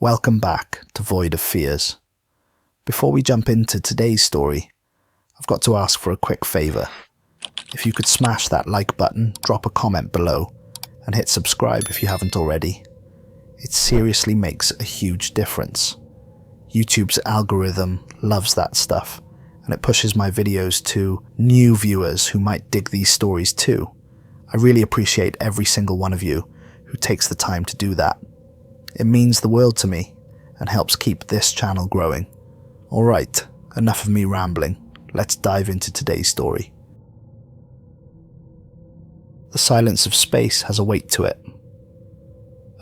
Welcome back to Void of Fears. Before we jump into today's story, I've got to ask for a quick favour. If you could smash that like button, drop a comment below, and hit subscribe if you haven't already. It seriously makes a huge difference. YouTube's algorithm loves that stuff, and it pushes my videos to new viewers who might dig these stories too. I really appreciate every single one of you who takes the time to do that. It means the world to me and helps keep this channel growing. Alright, enough of me rambling. Let's dive into today's story. The silence of space has a weight to it.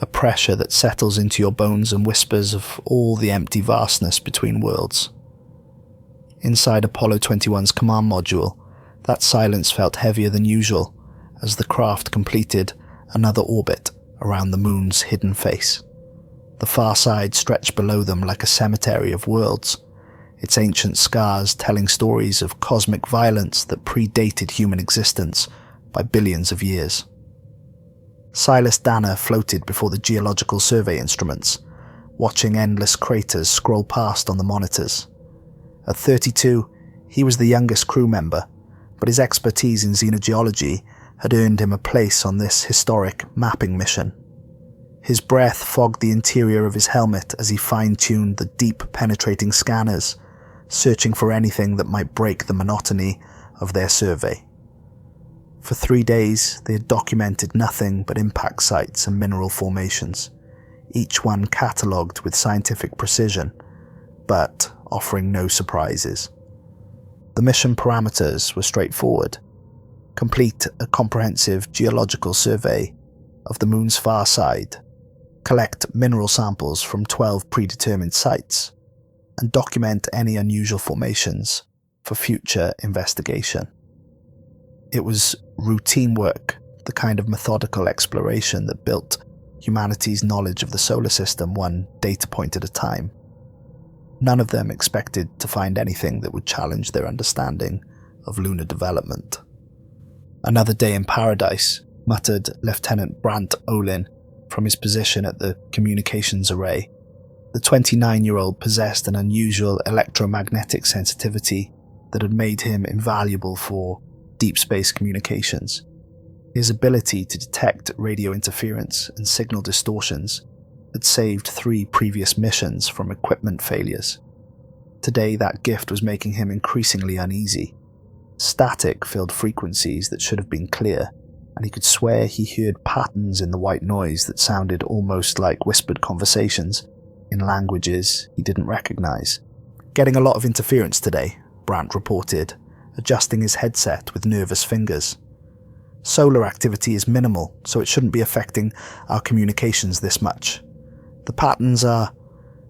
A pressure that settles into your bones and whispers of all the empty vastness between worlds. Inside Apollo 21's command module, that silence felt heavier than usual as the craft completed another orbit around the moon's hidden face. The far side stretched below them like a cemetery of worlds, its ancient scars telling stories of cosmic violence that predated human existence by billions of years. Silas Danner floated before the geological survey instruments, watching endless craters scroll past on the monitors. At 32, he was the youngest crew member, but his expertise in xenogeology had earned him a place on this historic mapping mission. His breath fogged the interior of his helmet as he fine-tuned the deep penetrating scanners, searching for anything that might break the monotony of their survey. For 3 days, they had documented nothing but impact sites and mineral formations, each one catalogued with scientific precision, but offering no surprises. The mission parameters were straightforward. Complete a comprehensive geological survey of the moon's far side, collect mineral samples from 12 predetermined sites, and document any unusual formations for future investigation. It was routine work, the kind of methodical exploration that built humanity's knowledge of the solar system one data point at a time. None of them expected to find anything that would challenge their understanding of lunar development. "Another day in paradise," muttered Lieutenant Brant Olin from his position at the communications array. The 29-year-old possessed an unusual electromagnetic sensitivity that had made him invaluable for deep space communications. His ability to detect radio interference and signal distortions had saved 3 previous missions from equipment failures. Today, that gift was making him increasingly uneasy. Static filled frequencies that should have been clear, and he could swear he heard patterns in the white noise that sounded almost like whispered conversations in languages he didn't recognize. "Getting a lot of interference today," Brant reported, adjusting his headset with nervous fingers. "Solar activity is minimal, so it shouldn't be affecting our communications this much. The patterns are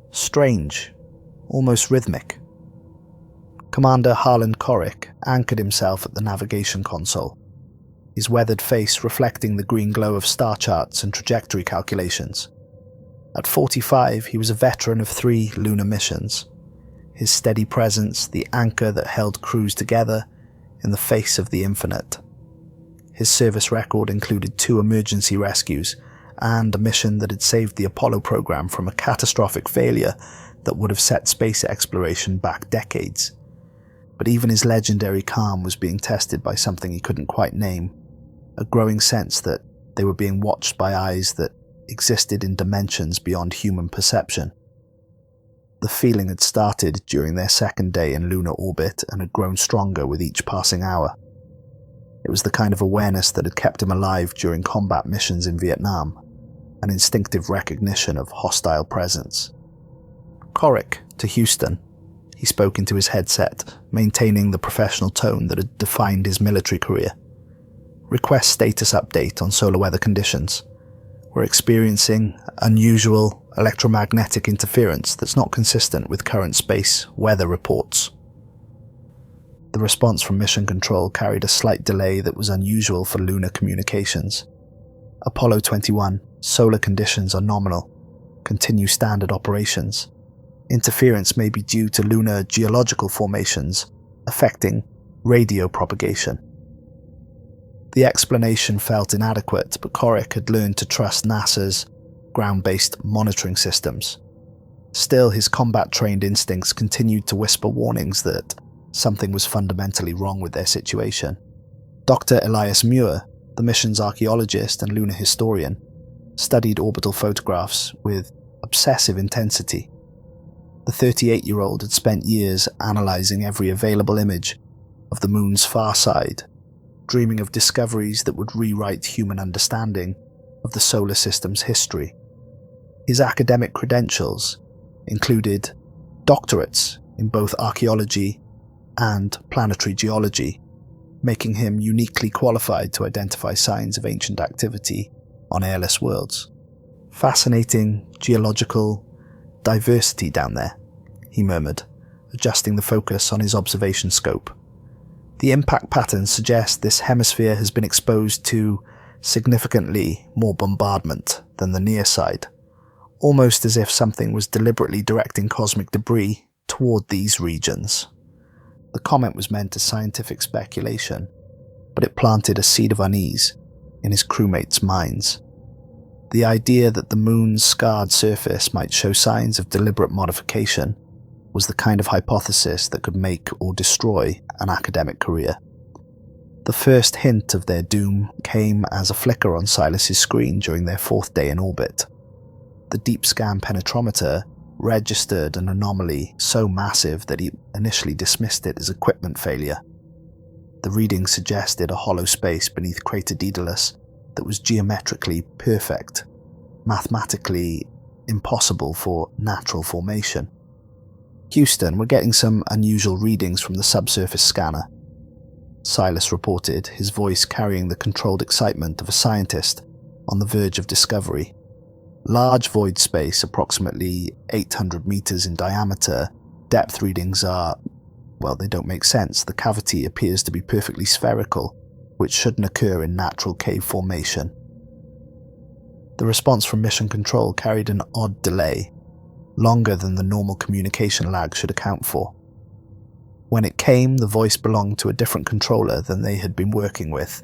strange, almost rhythmic." Commander Harlan Corrick anchored himself at the navigation console, his weathered face reflecting the green glow of star charts and trajectory calculations. At 45, he was a veteran of 3 lunar missions, his steady presence the anchor that held crews together in the face of the infinite. His service record included 2 emergency rescues and a mission that had saved the Apollo program from a catastrophic failure that would have set space exploration back decades. But even his legendary calm was being tested by something he couldn't quite name, a growing sense that they were being watched by eyes that existed in dimensions beyond human perception. The feeling had started during their 2nd day in lunar orbit and had grown stronger with each passing hour. It was the kind of awareness that had kept him alive during combat missions in Vietnam, an instinctive recognition of hostile presence. "Corrick, to Houston," he spoke into his headset, maintaining the professional tone that had defined his military career. "Request status update on solar weather conditions. We're experiencing unusual electromagnetic interference that's not consistent with current space weather reports." The response from Mission Control carried a slight delay that was unusual for lunar communications. "Apollo 21, solar conditions are nominal. Continue standard operations. Interference may be due to lunar geological formations affecting radio propagation." The explanation felt inadequate, but Corrick had learned to trust NASA's ground-based monitoring systems. Still, his combat-trained instincts continued to whisper warnings that something was fundamentally wrong with their situation. Dr. Elias Muir, the mission's archaeologist and lunar historian, studied orbital photographs with obsessive intensity. The 38-year-old had spent years analysing every available image of the moon's far side, dreaming of discoveries that would rewrite human understanding of the solar system's history. His academic credentials included doctorates in both archaeology and planetary geology, making him uniquely qualified to identify signs of ancient activity on airless worlds. "Fascinating geological diversity down there," he murmured, adjusting the focus on his observation scope. "The impact patterns suggest this hemisphere has been exposed to significantly more bombardment than the near side, almost as if something was deliberately directing cosmic debris toward these regions." The comment was meant as scientific speculation, but it planted a seed of unease in his crewmates' minds. The idea that the moon's scarred surface might show signs of deliberate modification was the kind of hypothesis that could make or destroy an academic career. The first hint of their doom came as a flicker on Silas's screen during their 4th day in orbit. The deep scan penetrometer registered an anomaly so massive that he initially dismissed it as equipment failure. The reading suggested a hollow space beneath crater Daedalus that was geometrically perfect, mathematically impossible for natural formation. "Houston, we're getting some unusual readings from the subsurface scanner," Silas reported, his voice carrying the controlled excitement of a scientist on the verge of discovery. "Large void space, approximately 800 meters in diameter. Depth readings are, well, they don't make sense. The cavity appears to be perfectly spherical, which shouldn't occur in natural cave formation." The response from Mission Control carried an odd delay, longer than the normal communication lag should account for. When it came, the voice belonged to a different controller than they had been working with.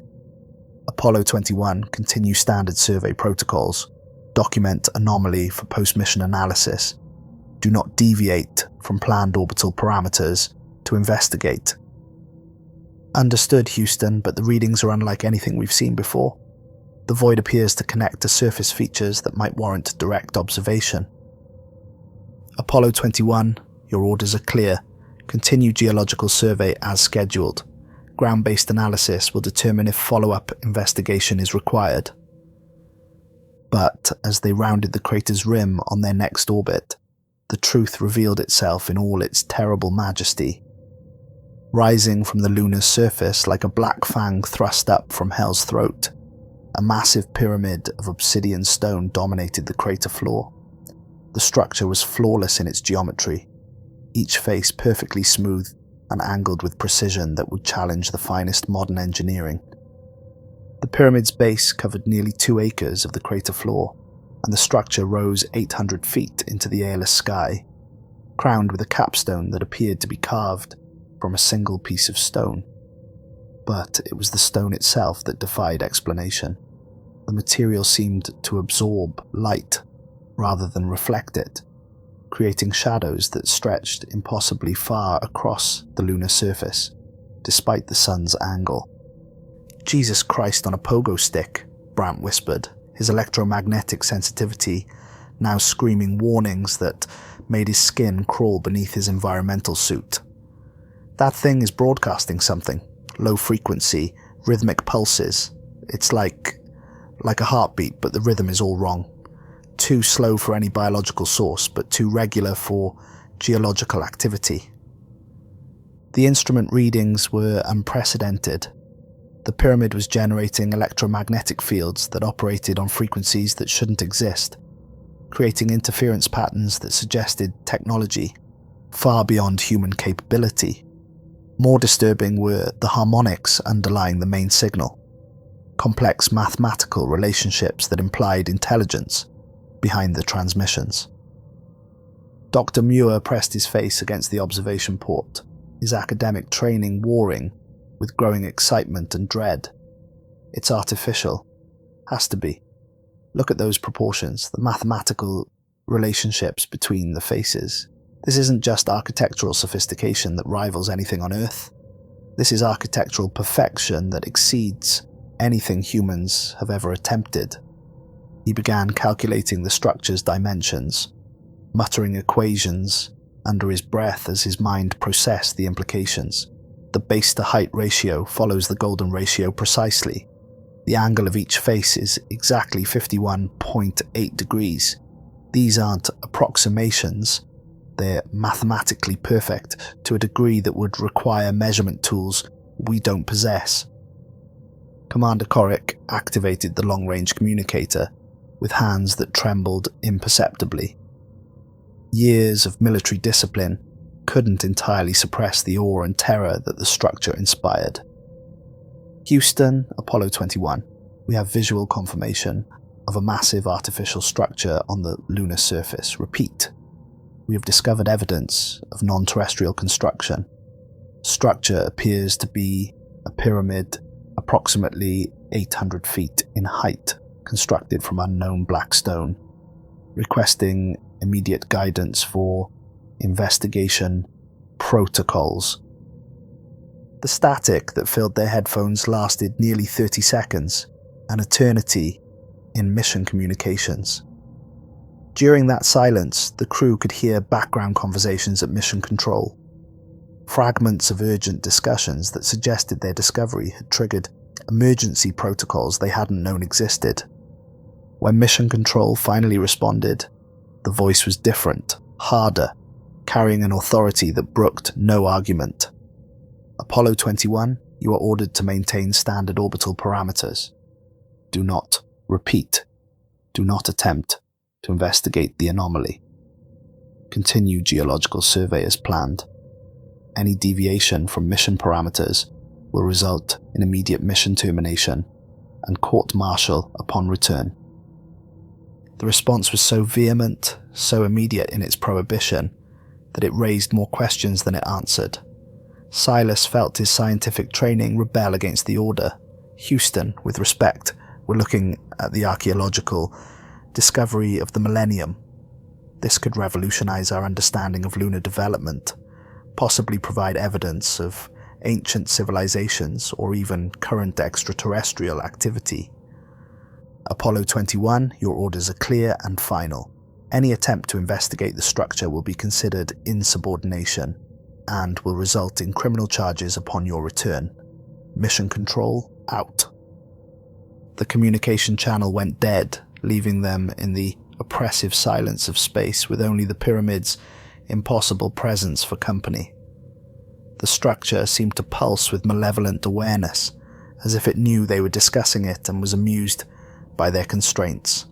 "Apollo 21, continue standard survey protocols. Document anomaly for post-mission analysis. Do not deviate from planned orbital parameters to investigate." "Understood, Houston, but the readings are unlike anything we've seen before. The void appears to connect to surface features that might warrant direct observation." "Apollo 21, your orders are clear. Continue geological survey as scheduled. Ground-based analysis will determine if follow-up investigation is required." But as they rounded the crater's rim on their next orbit, the truth revealed itself in all its terrible majesty. Rising from the lunar surface like a black fang thrust up from hell's throat, a massive pyramid of obsidian stone dominated the crater floor. The structure was flawless in its geometry, each face perfectly smooth and angled with precision that would challenge the finest modern engineering. The pyramid's base covered nearly 2 acres of the crater floor, and the structure rose 800 feet into the airless sky, crowned with a capstone that appeared to be carved from a single piece of stone. But it was the stone itself that defied explanation. The material seemed to absorb light rather than reflect it, creating shadows that stretched impossibly far across the lunar surface, despite the sun's angle. "Jesus Christ on a pogo stick," Brant whispered, his electromagnetic sensitivity now screaming warnings that made his skin crawl beneath his environmental suit. "That thing is broadcasting something. Low frequency, rhythmic pulses. It's like a heartbeat, but the rhythm is all wrong. Too slow for any biological source, but too regular for geological activity." The instrument readings were unprecedented. The pyramid was generating electromagnetic fields that operated on frequencies that shouldn't exist, creating interference patterns that suggested technology far beyond human capability. More disturbing were the harmonics underlying the main signal, complex mathematical relationships that implied intelligence behind the transmissions. Dr. Muir pressed his face against the observation port, his academic training warring with growing excitement and dread. "It's artificial. Has to be. Look at those proportions, the mathematical relationships between the faces. This isn't just architectural sophistication that rivals anything on Earth. This is architectural perfection that exceeds anything humans have ever attempted. He began calculating the structure's dimensions, muttering equations under his breath as his mind processed the implications. The base-to-height ratio follows the golden ratio precisely. The angle of each face is exactly 51.8 degrees. These aren't approximations, they're mathematically perfect to a degree that would require measurement tools we don't possess. Commander Corrick activated the long-range communicator with hands that trembled imperceptibly. Years of military discipline couldn't entirely suppress the awe and terror that the structure inspired. Houston, Apollo 21. We have visual confirmation of a massive artificial structure on the lunar surface. Repeat. We have discovered evidence of non-terrestrial construction. Structure appears to be a pyramid approximately 800 feet in height, constructed from unknown black stone. Requesting immediate guidance for investigation protocols. The static that filled their headphones lasted nearly 30 seconds, an eternity in mission communications. During that silence, the crew could hear background conversations at mission control, fragments of urgent discussions that suggested their discovery had triggered emergency protocols they hadn't known existed. When mission control finally responded, the voice was different, harder, carrying an authority that brooked no argument. Apollo 21, you are ordered to maintain standard orbital parameters. Do not, repeat, do not attempt to investigate the anomaly. Continue geological survey as planned. Any deviation from mission parameters will result in immediate mission termination and court-martial upon return. The response was so vehement, so immediate in its prohibition, that it raised more questions than it answered. Silas felt his scientific training rebel against the order. Houston, with respect, were looking at the archaeological discovery of the millennium. This could revolutionize our understanding of lunar development, possibly provide evidence of ancient civilizations or even current extraterrestrial activity. Apollo 21, your orders are clear and final. Any attempt to investigate the structure will be considered insubordination and will result in criminal charges upon your return. Mission control out. The communication channel went dead, leaving them in the oppressive silence of space with only the pyramid's impossible presence for company. The structure seemed to pulse with malevolent awareness, as if it knew they were discussing it and was amused by their constraints.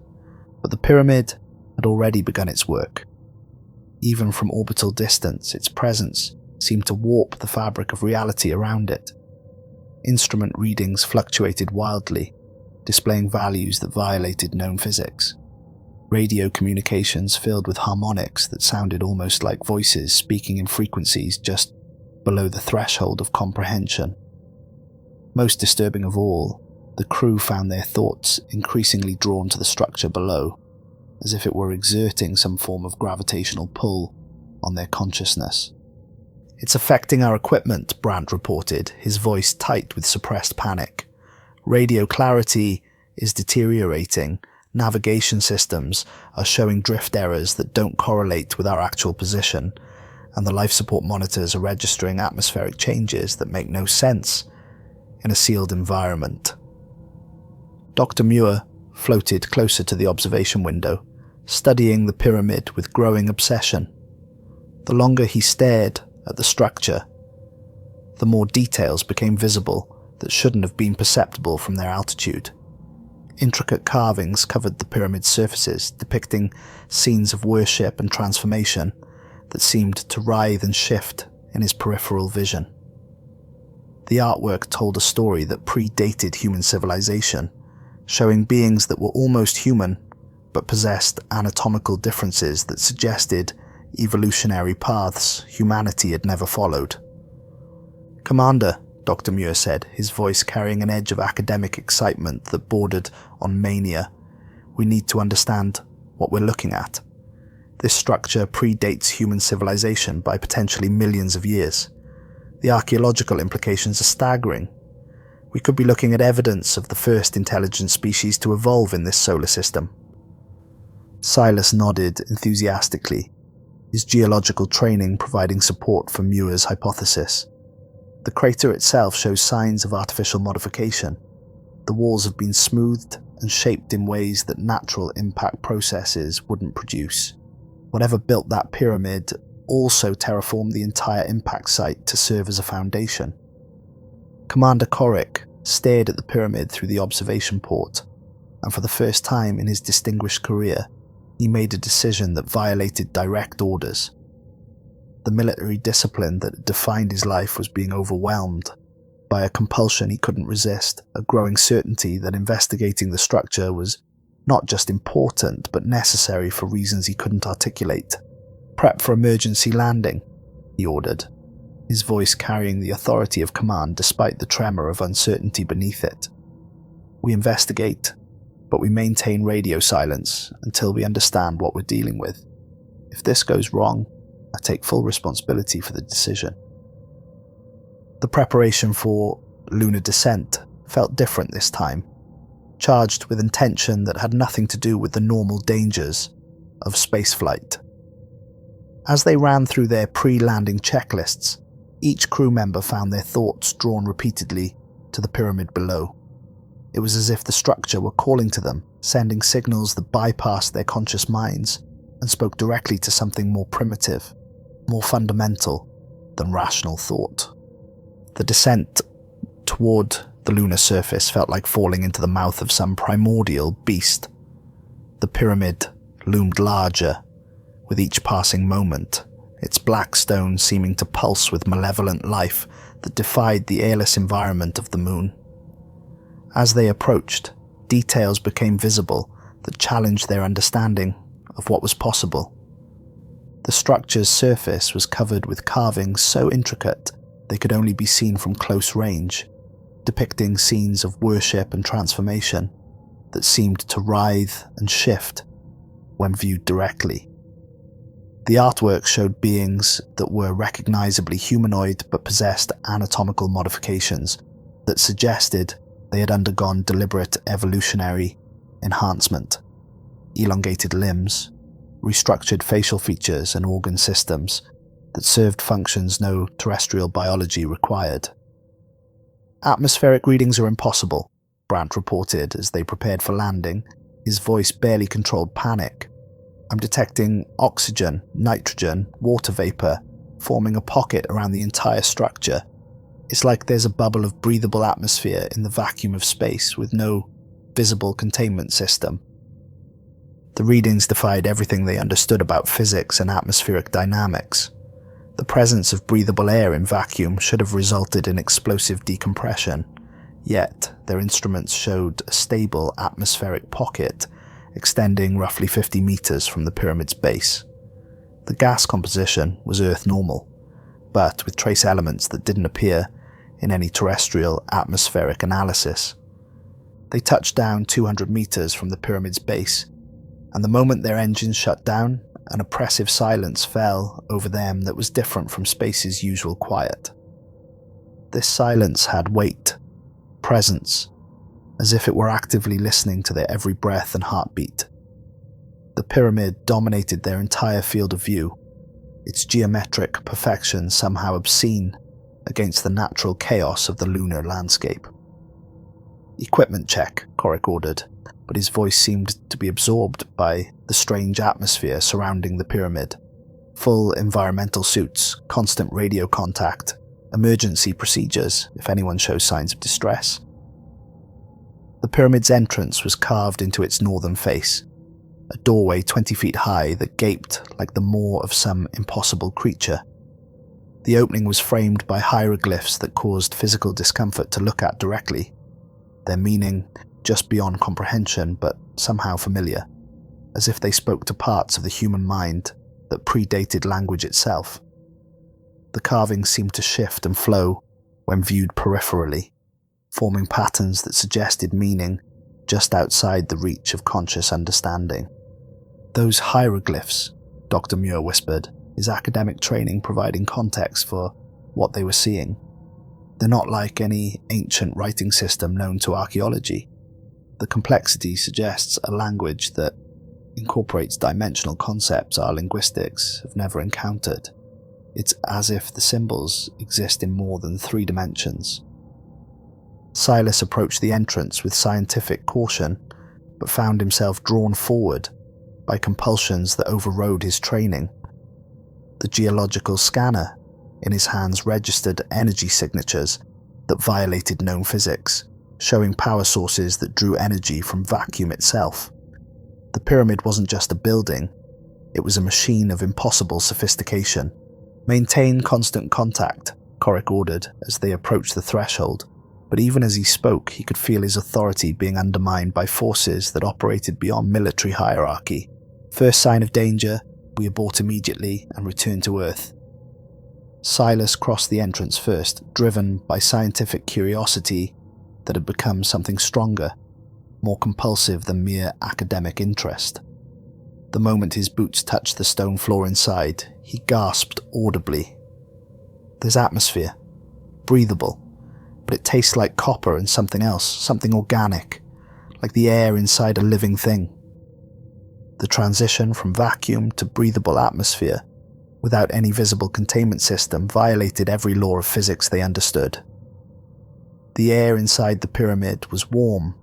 But the pyramid had already begun its work. Even from orbital distance, its presence seemed to warp the fabric of reality around it. Instrument readings fluctuated wildly, displaying values that violated known physics. Radio communications filled with harmonics that sounded almost like voices speaking in frequencies just below the threshold of comprehension. Most disturbing of all, the crew found their thoughts increasingly drawn to the structure below, as if it were exerting some form of gravitational pull on their consciousness. "It's affecting our equipment," Brandt reported, his voice tight with suppressed panic. "Radio clarity is deteriorating. Navigation systems are showing drift errors that don't correlate with our actual position, and the life support monitors are registering atmospheric changes that make no sense in a sealed environment." Dr. Muir floated closer to the observation window, studying the pyramid with growing obsession. The longer he stared at the structure, the more details became visible that shouldn't have been perceptible from their altitude. Intricate carvings covered the pyramid's surfaces, depicting scenes of worship and transformation that seemed to writhe and shift in his peripheral vision. The artwork told a story that predated human civilization, showing beings that were almost human but possessed anatomical differences that suggested evolutionary paths humanity had never followed. "Commander," Dr. Muir said, his voice carrying an edge of academic excitement that bordered on mania, "we need to understand what we're looking at." This structure predates human civilization by potentially millions of years. The archaeological implications are staggering. We could be looking at evidence of the first intelligent species to evolve in this solar system. Silas nodded enthusiastically, his geological training providing support for Muir's hypothesis. The crater itself shows signs of artificial modification. The walls have been smoothed and shaped in ways that natural impact processes wouldn't produce. Whatever built that pyramid also terraformed the entire impact site to serve as a foundation. Commander Corrick stared at the pyramid through the observation port, and for the first time in his distinguished career, he made a decision that violated direct orders. The military discipline that defined his life was being overwhelmed by a compulsion he couldn't resist, a growing certainty that investigating the structure was not just important, but necessary for reasons he couldn't articulate. "Prep for emergency landing," he ordered, his voice carrying the authority of command despite the tremor of uncertainty beneath it. "We investigate, but we maintain radio silence until we understand what we're dealing with. If this goes wrong, I take full responsibility for the decision." The preparation for lunar descent felt different this time, charged with intention that had nothing to do with the normal dangers of spaceflight. As they ran through their pre-landing checklists, each crew member found their thoughts drawn repeatedly to the pyramid below. It was as if the structure were calling to them, sending signals that bypassed their conscious minds and spoke directly to something more primitive, more fundamental than rational thought. The descent toward the lunar surface felt like falling into the mouth of some primordial beast. The pyramid loomed larger with each passing moment, its black stone seeming to pulse with malevolent life that defied the airless environment of the moon. As they approached, details became visible that challenged their understanding of what was possible. The structure's surface was covered with carvings so intricate they could only be seen from close range, depicting scenes of worship and transformation that seemed to writhe and shift when viewed directly. The artwork showed beings that were recognizably humanoid but possessed anatomical modifications that suggested they had undergone deliberate evolutionary enhancement. Elongated limbs, restructured facial features and organ systems that served functions no terrestrial biology required. "Atmospheric readings are impossible," Brandt reported as they prepared for landing, his voice barely controlled panic. "I'm detecting oxygen, nitrogen, water vapor, forming a pocket around the entire structure. It's like there's a bubble of breathable atmosphere in the vacuum of space with no visible containment system." The readings defied everything they understood about physics and atmospheric dynamics. The presence of breathable air in vacuum should have resulted in explosive decompression, yet their instruments showed a stable atmospheric pocket extending roughly 50 meters from the pyramid's base. The gas composition was Earth normal, but with trace elements that didn't appear in any terrestrial atmospheric analysis. They touched down 200 meters from the pyramid's base, and the moment their engines shut down, an oppressive silence fell over them that was different from space's usual quiet. This silence had weight, presence, as if it were actively listening to their every breath and heartbeat. The pyramid dominated their entire field of view, its geometric perfection somehow obscene against the natural chaos of the lunar landscape. "Equipment check," Corrick ordered, but his voice seemed to be absorbed by the strange atmosphere surrounding the pyramid. Full environmental suits, constant radio contact, emergency procedures if anyone shows signs of distress. The pyramid's entrance was carved into its northern face, a doorway 20 feet high that gaped like the maw of some impossible creature. The opening was framed by hieroglyphs that caused physical discomfort to look at directly, their meaning just beyond comprehension but somehow familiar, as if they spoke to parts of the human mind that predated language itself. The carvings seemed to shift and flow when viewed peripherally, forming patterns that suggested meaning just outside the reach of conscious understanding. Those hieroglyphs, Dr. Muir whispered, his academic training providing context for what they were seeing. They're not like any ancient writing system known to archaeology. The complexity suggests a language that incorporates dimensional concepts our linguistics have never encountered. It's as if the symbols exist in more than 3 dimensions. Silas approached the entrance with scientific caution, but found himself drawn forward by compulsions that overrode his training. The geological scanner in his hands registered energy signatures that violated known physics, showing power sources that drew energy from vacuum itself. The pyramid wasn't just a building, it was a machine of impossible sophistication. "Maintain constant contact," Corrick ordered as they approached the threshold, but even as he spoke, he could feel his authority being undermined by forces that operated beyond military hierarchy. "First sign of danger, we abort immediately and return to Earth." Silas crossed the entrance first, driven by scientific curiosity that had become something stronger, more compulsive than mere academic interest. The moment his boots touched the stone floor inside, he gasped audibly. "There's atmosphere, breathable, but it tastes like copper and something else, something organic, like the air inside a living thing." The transition from vacuum to breathable atmosphere, without any visible containment system, violated every law of physics they understood. The air inside the pyramid was warm,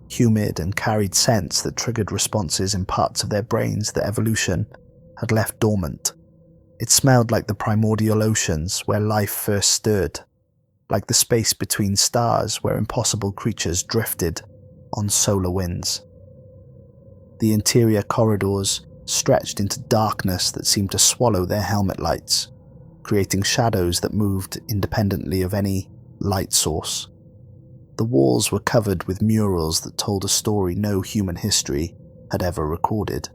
humid, and carried scents that triggered responses in parts of their brains that evolution had left dormant. It smelled like the primordial oceans where life first stirred, like the space between stars where impossible creatures drifted on solar winds. The interior corridors stretched into darkness that seemed to swallow their helmet lights, creating shadows that moved independently of any light source. The walls were covered with murals that told a story no human history had ever recorded,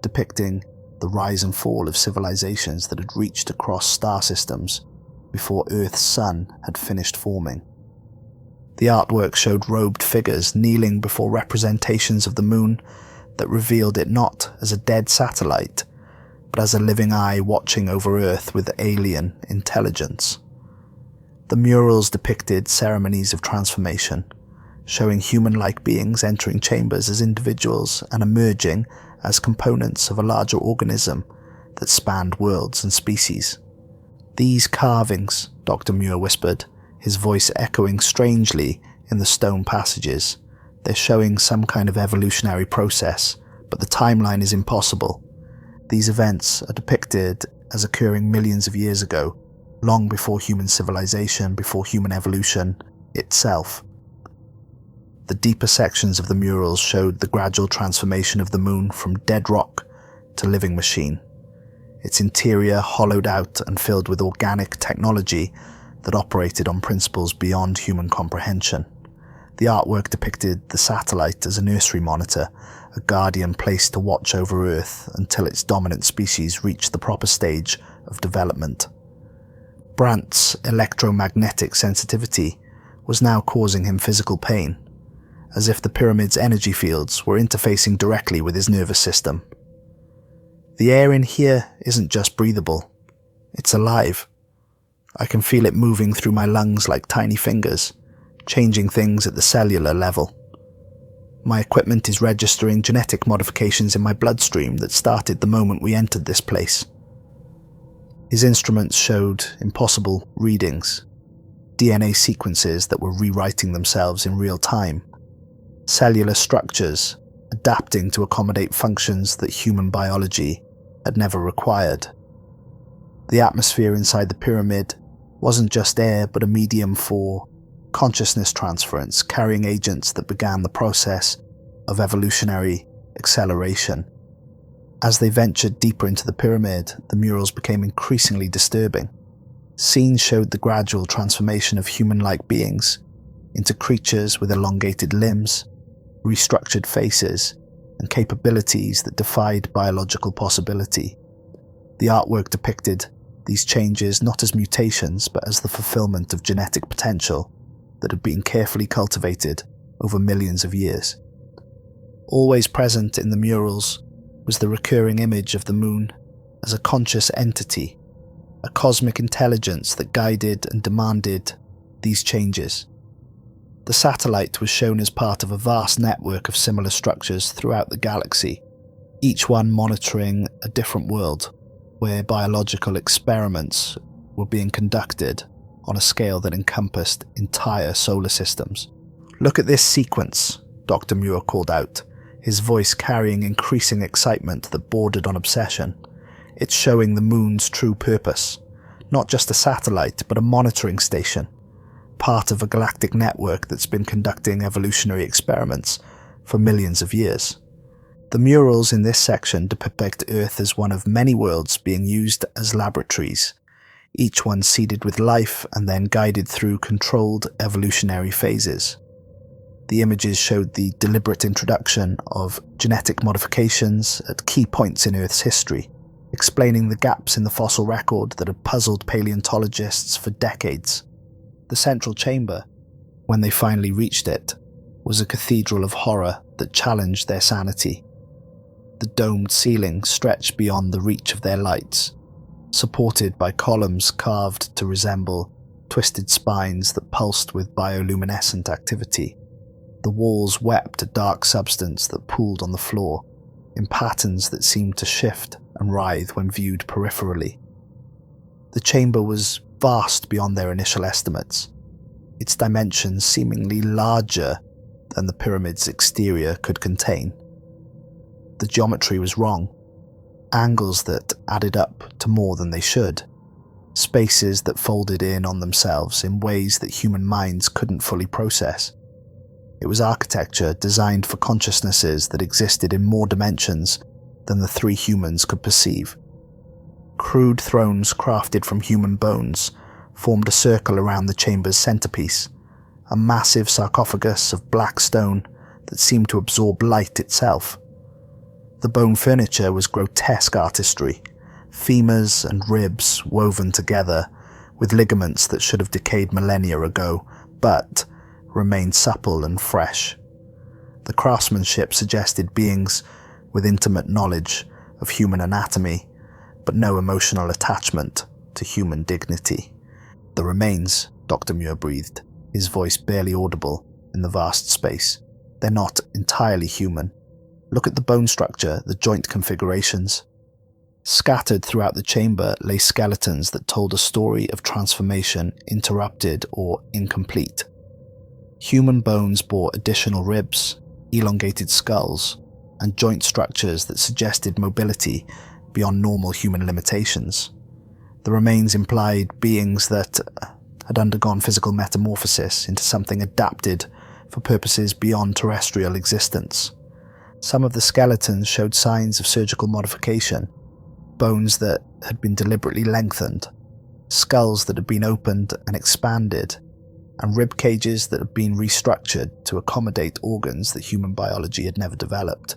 depicting the rise and fall of civilizations that had reached across star systems before Earth's sun had finished forming. The artwork showed robed figures kneeling before representations of the moon that revealed it not as a dead satellite, but as a living eye watching over Earth with alien intelligence. The murals depicted ceremonies of transformation, showing human-like beings entering chambers as individuals and emerging as components of a larger organism that spanned worlds and species. "These carvings," Dr. Muir whispered, his voice echoing strangely in the stone passages, "they're showing some kind of evolutionary process, but the timeline is impossible. These events are depicted as occurring millions of years ago, long before human civilization, before human evolution itself." The deeper sections of the murals showed the gradual transformation of the moon from dead rock to living machine, its interior hollowed out and filled with organic technology that operated on principles beyond human comprehension. The artwork depicted the satellite as a nursery monitor, a guardian placed to watch over Earth until its dominant species reached the proper stage of development. Brandt's electromagnetic sensitivity was now causing him physical pain, as if the pyramid's energy fields were interfacing directly with his nervous system. "The air in here isn't just breathable, it's alive. I can feel it moving through my lungs like tiny fingers, changing things at the cellular level. My equipment is registering genetic modifications in my bloodstream that started the moment we entered this place." His instruments showed impossible readings, DNA sequences that were rewriting themselves in real time, cellular structures adapting to accommodate functions that human biology had never required. The atmosphere inside the pyramid wasn't just air, but a medium for consciousness transference, carrying agents that began the process of evolutionary acceleration. As they ventured deeper into the pyramid, the murals became increasingly disturbing. Scenes showed the gradual transformation of human-like beings into creatures with elongated limbs, restructured faces, and capabilities that defied biological possibility. The artwork depicted these changes not as mutations, but as the fulfillment of genetic potential that had been carefully cultivated over millions of years. Always present in the murals was the recurring image of the moon, as a conscious entity, a cosmic intelligence that guided and demanded these changes. The satellite was shown as part of a vast network of similar structures throughout the galaxy, each one monitoring a different world, where biological experiments were being conducted on a scale that encompassed entire solar systems. "Look at this sequence," Dr. Muir called out, his voice carrying increasing excitement that bordered on obsession. "It's showing the moon's true purpose. Not just a satellite, but a monitoring station, part of a galactic network that's been conducting evolutionary experiments for millions of years." The murals in this section depict Earth as one of many worlds being used as laboratories, each one seeded with life and then guided through controlled evolutionary phases. The images showed the deliberate introduction of genetic modifications at key points in Earth's history, explaining the gaps in the fossil record that had puzzled paleontologists for decades. The central chamber, when they finally reached it, was a cathedral of horror that challenged their sanity. The domed ceiling stretched beyond the reach of their lights, supported by columns carved to resemble twisted spines that pulsed with bioluminescent activity. The walls wept a dark substance that pooled on the floor, in patterns that seemed to shift and writhe when viewed peripherally. The chamber was vast beyond their initial estimates, its dimensions seemingly larger than the pyramid's exterior could contain. The geometry was wrong, angles that added up to more than they should, spaces that folded in on themselves in ways that human minds couldn't fully process. It was architecture designed for consciousnesses that existed in more dimensions than the three humans could perceive. Crude thrones crafted from human bones formed a circle around the chamber's centerpiece, a massive sarcophagus of black stone that seemed to absorb light itself. The bone furniture was grotesque artistry, femurs and ribs woven together with ligaments that should have decayed millennia ago, but remained supple and fresh. The craftsmanship suggested beings with intimate knowledge of human anatomy, but no emotional attachment to human dignity. "The remains," Dr. Muir breathed, his voice barely audible in the vast space. "They're not entirely human. Look at the bone structure, the joint configurations." Scattered throughout the chamber lay skeletons that told a story of transformation interrupted or incomplete. Human bones bore additional ribs, elongated skulls, and joint structures that suggested mobility beyond normal human limitations. The remains implied beings that had undergone physical metamorphosis into something adapted for purposes beyond terrestrial existence. Some of the skeletons showed signs of surgical modification, bones that had been deliberately lengthened, skulls that had been opened and expanded, and rib cages that had been restructured to accommodate organs that human biology had never developed.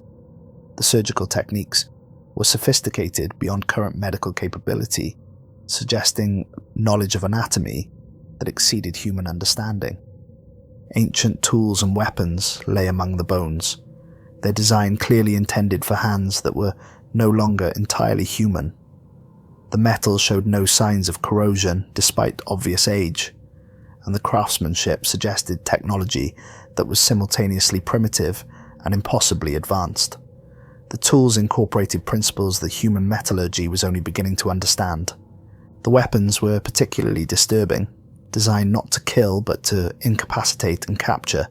The surgical techniques were sophisticated beyond current medical capability, suggesting knowledge of anatomy that exceeded human understanding. Ancient tools and weapons lay among the bones, their design clearly intended for hands that were no longer entirely human. The metal showed no signs of corrosion despite obvious age, and the craftsmanship suggested technology that was simultaneously primitive and impossibly advanced. The tools incorporated principles that human metallurgy was only beginning to understand. The weapons were particularly disturbing, designed not to kill but to incapacitate and capture.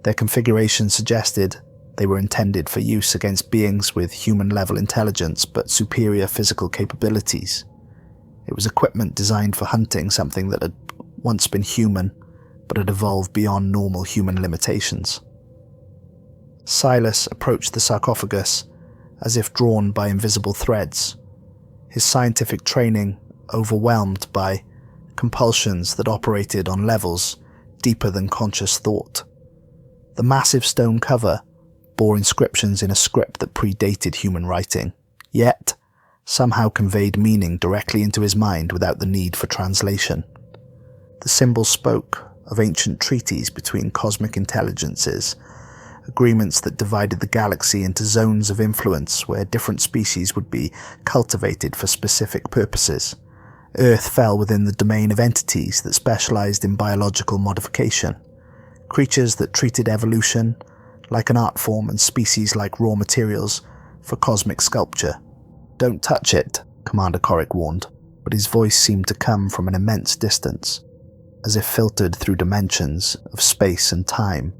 Their configuration suggested they were intended for use against beings with human-level intelligence but superior physical capabilities. It was equipment designed for hunting something that had once been human but had evolved beyond normal human limitations. Silas approached the sarcophagus as if drawn by invisible threads, his scientific training overwhelmed by compulsions that operated on levels deeper than conscious thought. The massive stone cover bore inscriptions in a script that predated human writing, yet somehow conveyed meaning directly into his mind without the need for translation. The symbol spoke of ancient treaties between cosmic intelligences agreements that divided the galaxy into zones of influence where different species would be cultivated for specific purposes. Earth fell within the domain of entities that specialized in biological modification, creatures that treated evolution like an art form and species like raw materials for cosmic sculpture. "Don't touch it," Commander Corrick warned, but his voice seemed to come from an immense distance, as if filtered through dimensions of space and time.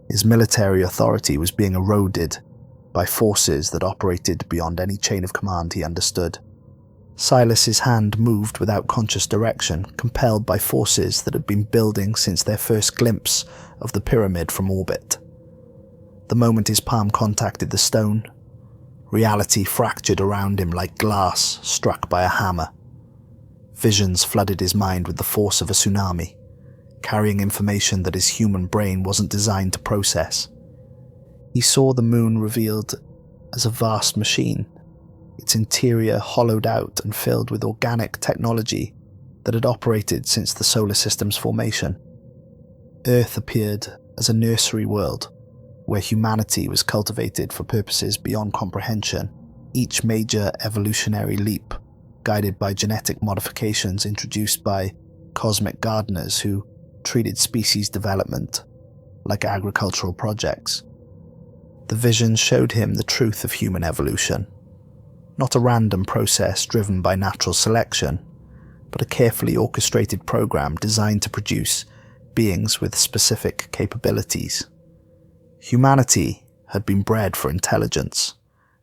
His military authority was being eroded by forces that operated beyond any chain of command he understood. Silas's hand moved without conscious direction, compelled by forces that had been building since their first glimpse of the pyramid from orbit. The moment his palm contacted the stone, reality fractured around him like glass struck by a hammer. Visions flooded his mind with the force of a tsunami, carrying information that his human brain wasn't designed to process. He saw the moon revealed as a vast machine, its interior hollowed out and filled with organic technology that had operated since the solar system's formation. Earth appeared as a nursery world, where humanity was cultivated for purposes beyond comprehension, each major evolutionary leap guided by genetic modifications introduced by cosmic gardeners who treated species development like agricultural projects. The visions showed him the truth of human evolution, not a random process driven by natural selection, but a carefully orchestrated program designed to produce beings with specific capabilities. Humanity had been bred for intelligence,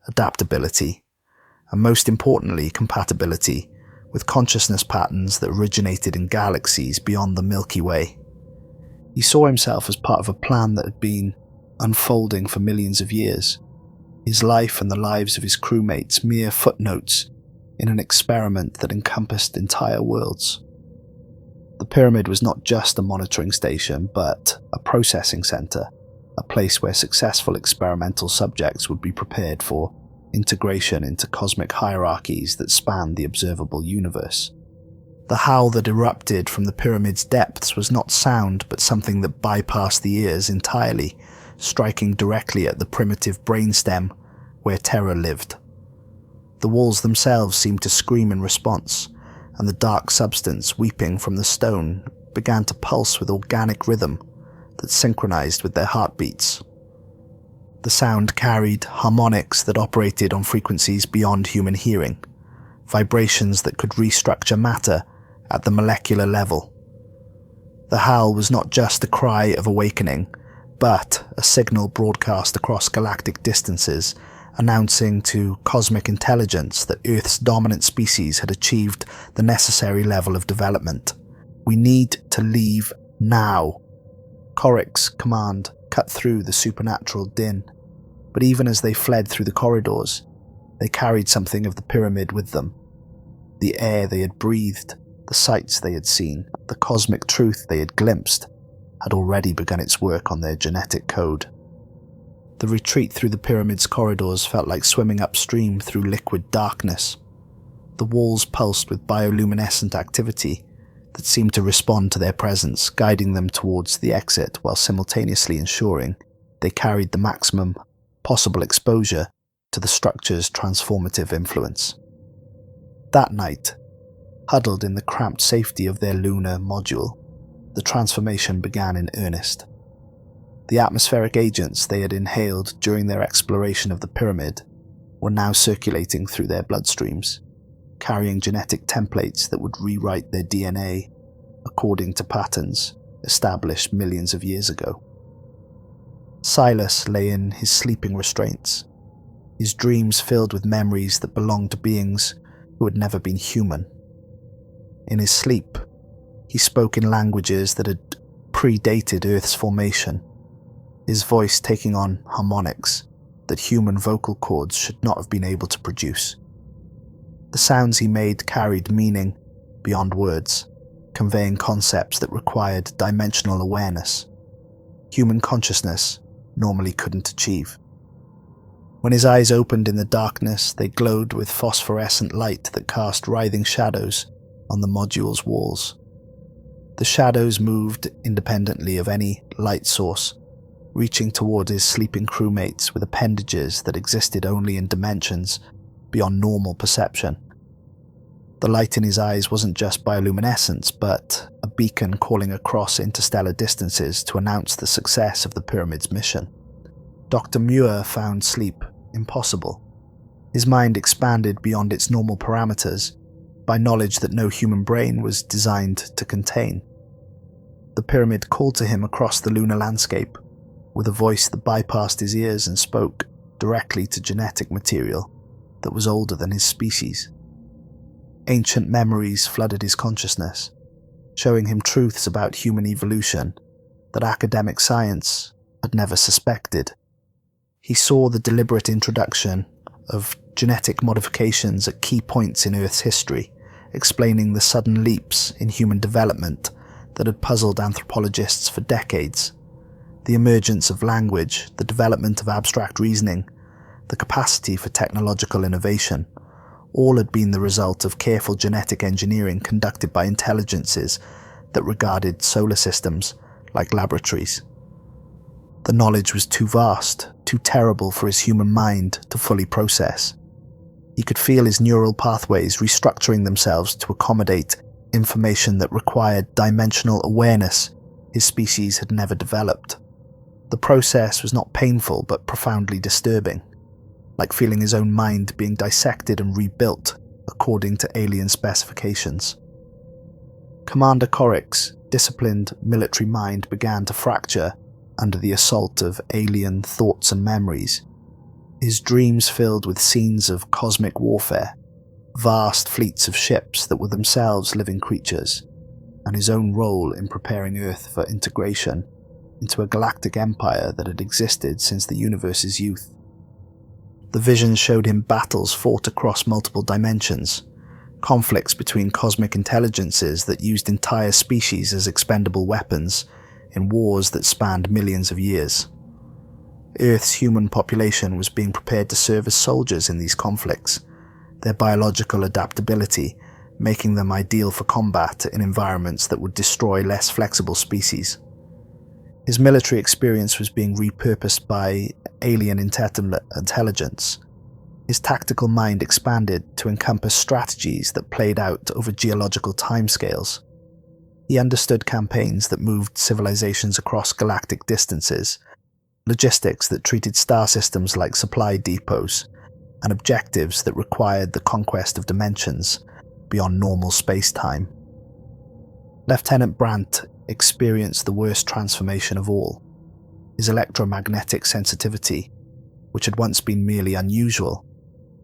adaptability, and most importantly, compatibility with consciousness patterns that originated in galaxies beyond the Milky Way. He saw himself as part of a plan that had been unfolding for millions of years, his life and the lives of his crewmates mere footnotes in an experiment that encompassed entire worlds. The pyramid was not just a monitoring station, but a processing center, a place where successful experimental subjects would be prepared for integration into cosmic hierarchies that spanned the observable universe. The howl that erupted from the pyramid's depths was not sound, but something that bypassed the ears entirely, striking directly at the primitive brainstem where terror lived. The walls themselves seemed to scream in response, and the dark substance weeping from the stone began to pulse with organic rhythm that synchronized with their heartbeats. The sound carried harmonics that operated on frequencies beyond human hearing, vibrations that could restructure matter at the molecular level. The howl was not just a cry of awakening, but a signal broadcast across galactic distances, announcing to cosmic intelligence that Earth's dominant species had achieved the necessary level of development. "We need to leave now." Corrick's command cut through the supernatural din, but even as they fled through the corridors, they carried something of the pyramid with them. The air they had breathed, the sights they had seen, the cosmic truth they had glimpsed, had already begun its work on their genetic code. The retreat through the pyramid's corridors felt like swimming upstream through liquid darkness. The walls pulsed with bioluminescent activity that seemed to respond to their presence, guiding them towards the exit while simultaneously ensuring they carried the maximum possible exposure to the structure's transformative influence. That night, huddled in the cramped safety of their lunar module, the transformation began in earnest. The atmospheric agents they had inhaled during their exploration of the pyramid were now circulating through their bloodstreams, carrying genetic templates that would rewrite their DNA according to patterns established millions of years ago. Silas lay in his sleeping restraints, his dreams filled with memories that belonged to beings who had never been human. In his sleep, he spoke in languages that had predated Earth's formation, his voice taking on harmonics that human vocal cords should not have been able to produce. The sounds he made carried meaning beyond words, conveying concepts that required dimensional awareness human consciousness normally couldn't achieve. When his eyes opened in the darkness, they glowed with phosphorescent light that cast writhing shadows on the module's walls. The shadows moved independently of any light source, reaching toward his sleeping crewmates with appendages that existed only in dimensions beyond normal perception. The light in his eyes wasn't just bioluminescence, but a beacon calling across interstellar distances to announce the success of the pyramid's mission. Dr. Muir found sleep impossible. His mind expanded beyond its normal parameters by knowledge that no human brain was designed to contain. The pyramid called to him across the lunar landscape, with a voice that bypassed his ears and spoke directly to genetic material that was older than his species. Ancient memories flooded his consciousness, showing him truths about human evolution that academic science had never suspected. He saw the deliberate introduction of genetic modifications at key points in Earth's history, explaining the sudden leaps in human development that had puzzled anthropologists for decades. The emergence of language, the development of abstract reasoning, the capacity for technological innovation, all had been the result of careful genetic engineering conducted by intelligences that regarded solar systems like laboratories. The knowledge was too vast, too terrible for his human mind to fully process. He could feel his neural pathways restructuring themselves to accommodate information that required dimensional awareness his species had never developed. The process was not painful but profoundly disturbing, like feeling his own mind being dissected and rebuilt according to alien specifications. Commander Corrick's disciplined military mind began to fracture under the assault of alien thoughts and memories, his dreams filled with scenes of cosmic warfare, vast fleets of ships that were themselves living creatures, and his own role in preparing Earth for integration into a galactic empire that had existed since the universe's youth. The visions showed him battles fought across multiple dimensions, conflicts between cosmic intelligences that used entire species as expendable weapons in wars that spanned millions of years. Earth's human population was being prepared to serve as soldiers in these conflicts, their biological adaptability making them ideal for combat in environments that would destroy less flexible species. His military experience was being repurposed by alien intelligence. His tactical mind expanded to encompass strategies that played out over geological timescales. He understood campaigns that moved civilizations across galactic distances, logistics that treated star systems like supply depots, and objectives that required the conquest of dimensions beyond normal space-time. Lieutenant Brandt experienced the worst transformation of all. His electromagnetic sensitivity, which had once been merely unusual,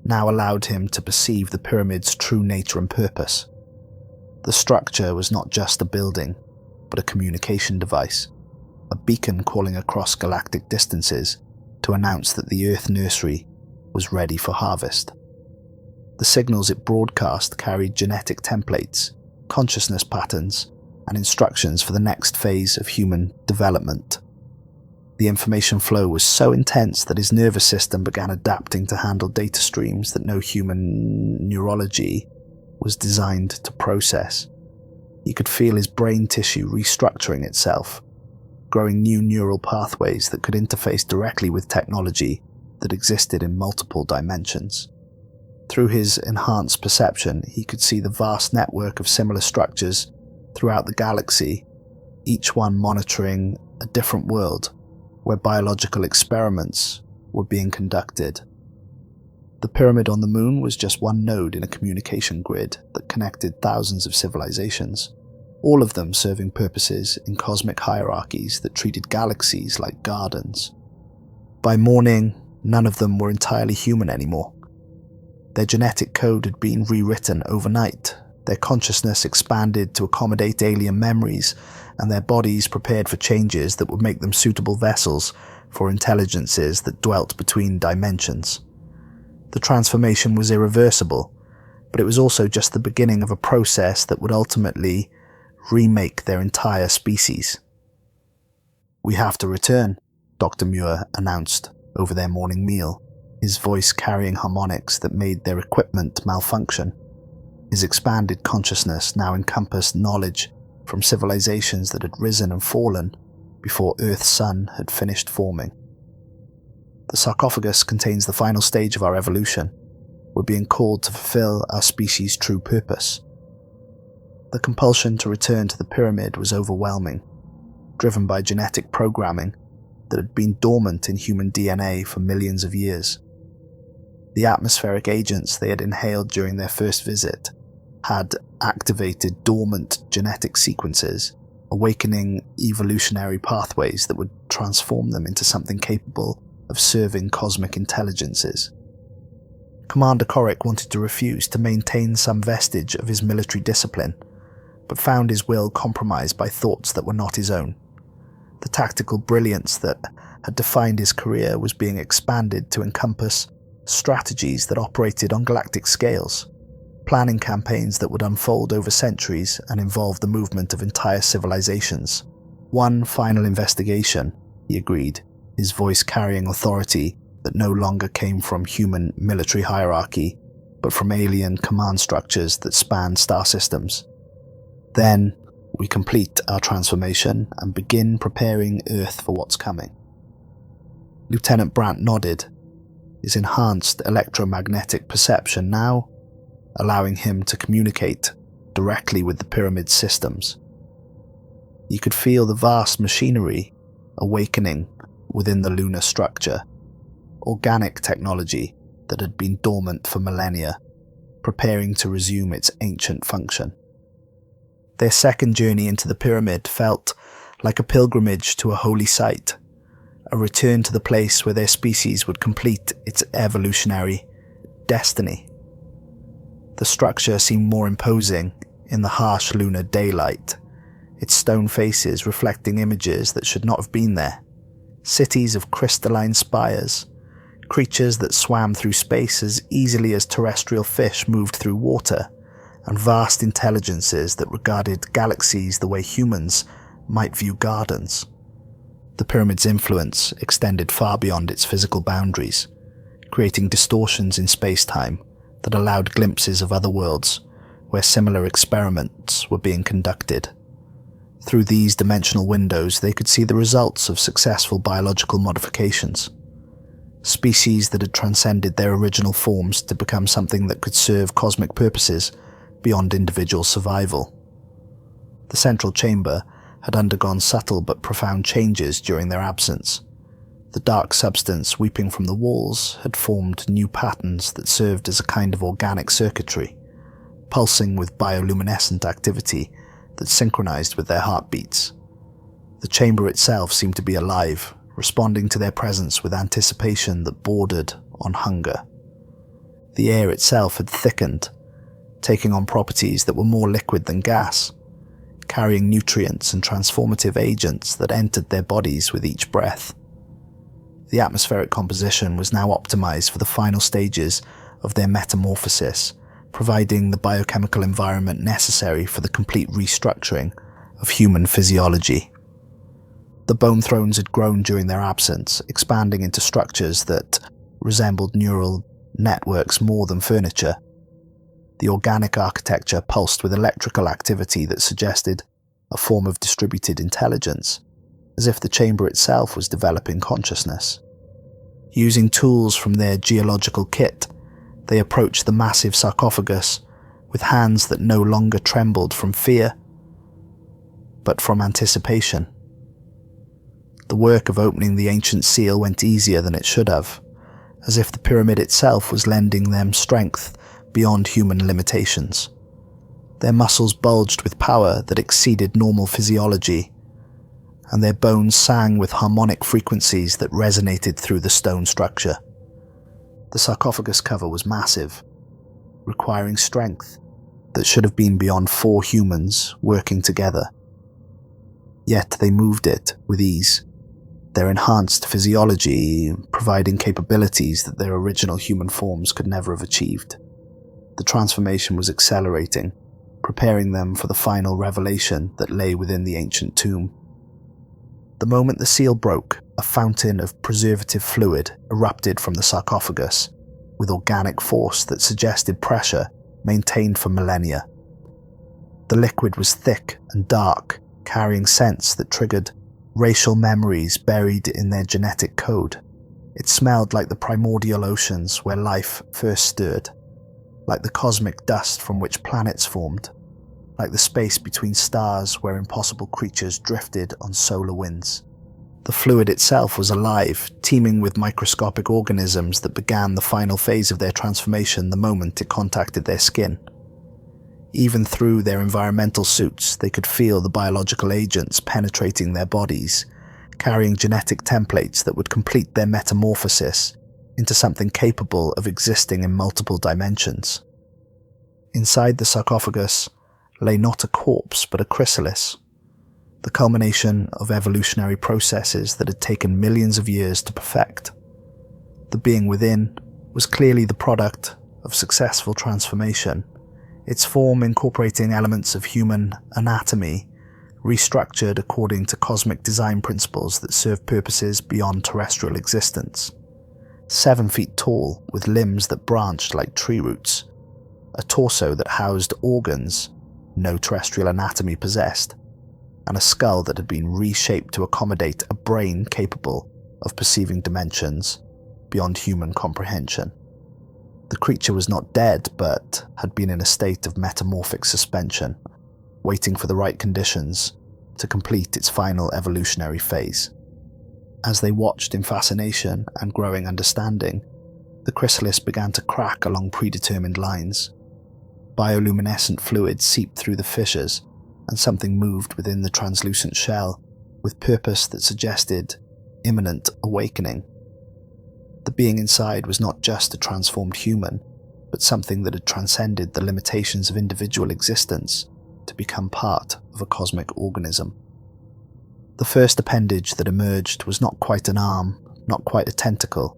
now allowed him to perceive the pyramid's true nature and purpose. The structure was not just a building, but a communication device, a beacon calling across galactic distances to announce that the Earth nursery was ready for harvest. The signals it broadcast carried genetic templates, consciousness patterns, and instructions for the next phase of human development. The information flow was so intense that his nervous system began adapting to handle data streams that no human neurology was designed to process. He could feel his brain tissue restructuring itself, growing new neural pathways that could interface directly with technology that existed in multiple dimensions. Through his enhanced perception, he could see the vast network of similar structures throughout the galaxy, each one monitoring a different world where biological experiments were being conducted. The pyramid on the moon was just one node in a communication grid that connected thousands of civilizations, all of them serving purposes in cosmic hierarchies that treated galaxies like gardens. By morning, none of them were entirely human anymore. Their genetic code had been rewritten overnight, their consciousness expanded to accommodate alien memories, and their bodies prepared for changes that would make them suitable vessels for intelligences that dwelt between dimensions. The transformation was irreversible, but it was also just the beginning of a process that would ultimately remake their entire species. "We have to return," Dr. Muir announced over their morning meal, his voice carrying harmonics that made their equipment malfunction. His expanded consciousness now encompassed knowledge from civilizations that had risen and fallen, before Earth's sun had finished forming. The sarcophagus contains the final stage of our evolution. We're being called to fulfill our species' true purpose. The compulsion to return to the pyramid was overwhelming, driven by genetic programming that had been dormant in human DNA for millions of years. The atmospheric agents they had inhaled during their first visit had activated dormant genetic sequences, awakening evolutionary pathways that would transform them into something capable of serving cosmic intelligences. Commander Corrick wanted to refuse to maintain some vestige of his military discipline, but found his will compromised by thoughts that were not his own. The tactical brilliance that had defined his career was being expanded to encompass strategies that operated on galactic scales, planning campaigns that would unfold over centuries and involve the movement of entire civilizations. One final investigation, he agreed, his voice carrying authority that no longer came from human military hierarchy, but from alien command structures that spanned star systems. Then, we complete our transformation and begin preparing Earth for what's coming. Lieutenant Brandt nodded, his enhanced electromagnetic perception now allowing him to communicate directly with the pyramid systems. He could feel the vast machinery awakening within the lunar structure, organic technology that had been dormant for millennia, preparing to resume its ancient function. Their second journey into the pyramid felt like a pilgrimage to a holy site, a return to the place where their species would complete its evolutionary destiny. The structure seemed more imposing in the harsh lunar daylight, its stone faces reflecting images that should not have been there. Cities of crystalline spires, creatures that swam through space as easily as terrestrial fish moved through water, and vast intelligences that regarded galaxies the way humans might view gardens. The pyramid's influence extended far beyond its physical boundaries, creating distortions in space-time that allowed glimpses of other worlds where similar experiments were being conducted. Through these dimensional windows, they could see the results of successful biological modifications, species that had transcended their original forms to become something that could serve cosmic purposes beyond individual survival. The central chamber had undergone subtle but profound changes during their absence. The dark substance weeping from the walls had formed new patterns that served as a kind of organic circuitry, pulsing with bioluminescent activity that synchronized with their heartbeats. The chamber itself seemed to be alive, responding to their presence with anticipation that bordered on hunger. The air itself had thickened, taking on properties that were more liquid than gas, carrying nutrients and transformative agents that entered their bodies with each breath. The atmospheric composition was now optimized for the final stages of their metamorphosis, providing the biochemical environment necessary for the complete restructuring of human physiology. The bone thrones had grown during their absence, expanding into structures that resembled neural networks more than furniture. The organic architecture pulsed with electrical activity that suggested a form of distributed intelligence, as if the chamber itself was developing consciousness. Using tools from their geological kit, they approached the massive sarcophagus with hands that no longer trembled from fear, but from anticipation. The work of opening the ancient seal went easier than it should have, as if the pyramid itself was lending them strength beyond human limitations. Their muscles bulged with power that exceeded normal physiology, and their bones sang with harmonic frequencies that resonated through the stone structure. The sarcophagus cover was massive, requiring strength that should have been beyond 4 humans working together. Yet they moved it with ease, their enhanced physiology providing capabilities that their original human forms could never have achieved. The transformation was accelerating, preparing them for the final revelation that lay within the ancient tomb. The moment the seal broke, a fountain of preservative fluid erupted from the sarcophagus, with organic force that suggested pressure maintained for millennia. The liquid was thick and dark, carrying scents that triggered racial memories buried in their genetic code. It smelled like the primordial oceans where life first stirred, like the cosmic dust from which planets formed, like the space between stars where impossible creatures drifted on solar winds. The fluid itself was alive, teeming with microscopic organisms that began the final phase of their transformation the moment it contacted their skin. Even through their environmental suits, they could feel the biological agents penetrating their bodies, carrying genetic templates that would complete their metamorphosis into something capable of existing in multiple dimensions. Inside the sarcophagus lay not a corpse but a chrysalis, the culmination of evolutionary processes that had taken millions of years to perfect. The being within was clearly the product of successful transformation, its form incorporating elements of human anatomy, restructured according to cosmic design principles that serve purposes beyond terrestrial existence. 7 feet tall, with limbs that branched like tree roots, a torso that housed organs no terrestrial anatomy possessed, and a skull that had been reshaped to accommodate a brain capable of perceiving dimensions beyond human comprehension. The creature was not dead, but had been in a state of metamorphic suspension, waiting for the right conditions to complete its final evolutionary phase. As they watched in fascination and growing understanding, the chrysalis began to crack along predetermined lines. Bioluminescent fluid seeped through the fissures, and something moved within the translucent shell with purpose that suggested imminent awakening. The being inside was not just a transformed human, but something that had transcended the limitations of individual existence to become part of a cosmic organism. The first appendage that emerged was not quite an arm, not quite a tentacle,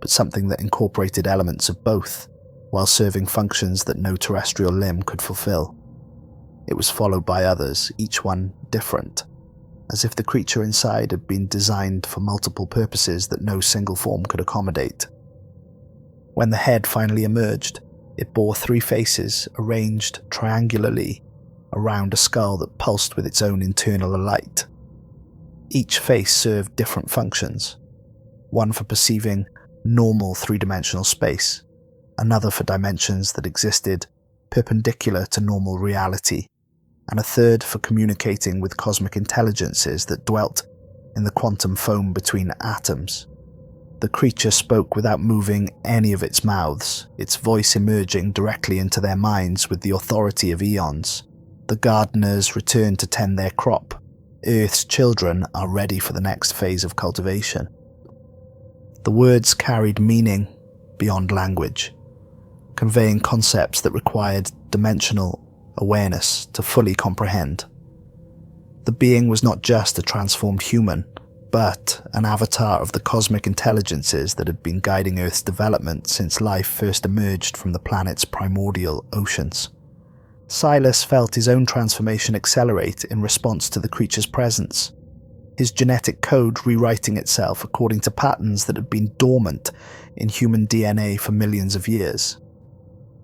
but something that incorporated elements of both, while serving functions that no terrestrial limb could fulfill. It was followed by others, each one different, as if the creature inside had been designed for multiple purposes that no single form could accommodate. When the head finally emerged, it bore 3 faces arranged triangularly around a skull that pulsed with its own internal light. Each face served different functions, one for perceiving normal 3-dimensional space, another for dimensions that existed perpendicular to normal reality, and a third for communicating with cosmic intelligences that dwelt in the quantum foam between atoms. The creature spoke without moving any of its mouths, its voice emerging directly into their minds with the authority of eons. The gardeners return to tend their crop. Earth's children are ready for the next phase of cultivation. The words carried meaning beyond language, conveying concepts that required dimensional awareness to fully comprehend. The being was not just a transformed human, but an avatar of the cosmic intelligences that had been guiding Earth's development since life first emerged from the planet's primordial oceans. Silas felt his own transformation accelerate in response to the creature's presence, his genetic code rewriting itself according to patterns that had been dormant in human DNA for millions of years.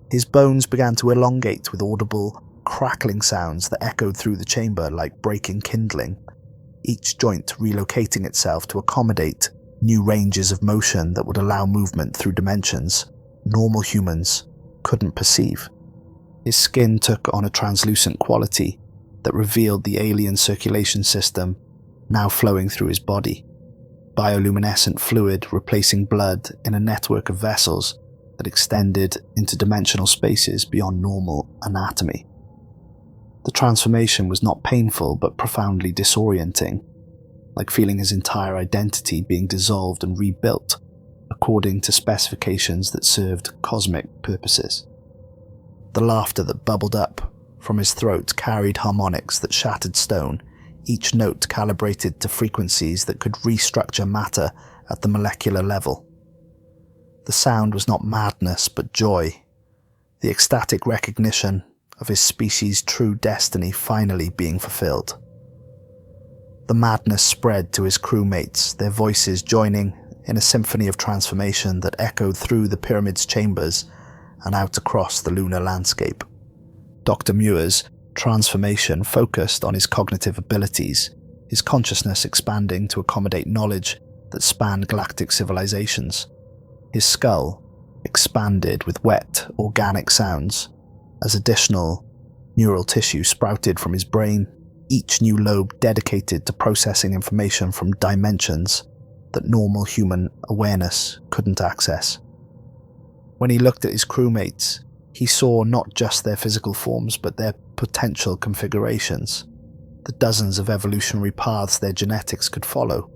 His bones began to elongate with audible, crackling sounds that echoed through the chamber like breaking kindling, each joint relocating itself to accommodate new ranges of motion that would allow movement through dimensions normal humans couldn't perceive. His skin took on a translucent quality that revealed the alien circulation system now flowing through his body, bioluminescent fluid replacing blood in a network of vessels that extended into dimensional spaces beyond normal anatomy. The transformation was not painful but profoundly disorienting, like feeling his entire identity being dissolved and rebuilt according to specifications that served cosmic purposes. The laughter that bubbled up from his throat carried harmonics that shattered stone, each note calibrated to frequencies that could restructure matter at the molecular level. The sound was not madness but joy, the ecstatic recognition of his species' true destiny finally being fulfilled. The madness spread to his crewmates, their voices joining in a symphony of transformation that echoed through the pyramid's chambers and out across the lunar landscape. Dr. Muir's transformation focused on his cognitive abilities, his consciousness expanding to accommodate knowledge that spanned galactic civilizations. His skull expanded with wet, organic sounds as additional neural tissue sprouted from his brain, each new lobe dedicated to processing information from dimensions that normal human awareness couldn't access. When he looked at his crewmates, he saw not just their physical forms but their potential configurations, the dozens of evolutionary paths their genetics could follow.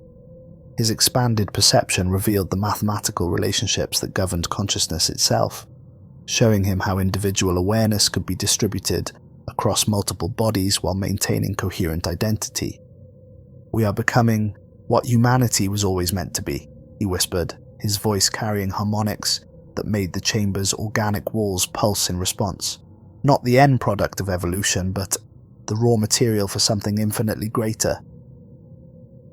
His expanded perception revealed the mathematical relationships that governed consciousness itself, showing him how individual awareness could be distributed across multiple bodies while maintaining coherent identity. "We are becoming what humanity was always meant to be," he whispered, his voice carrying harmonics that made the chamber's organic walls pulse in response. "Not the end product of evolution, but the raw material for something infinitely greater."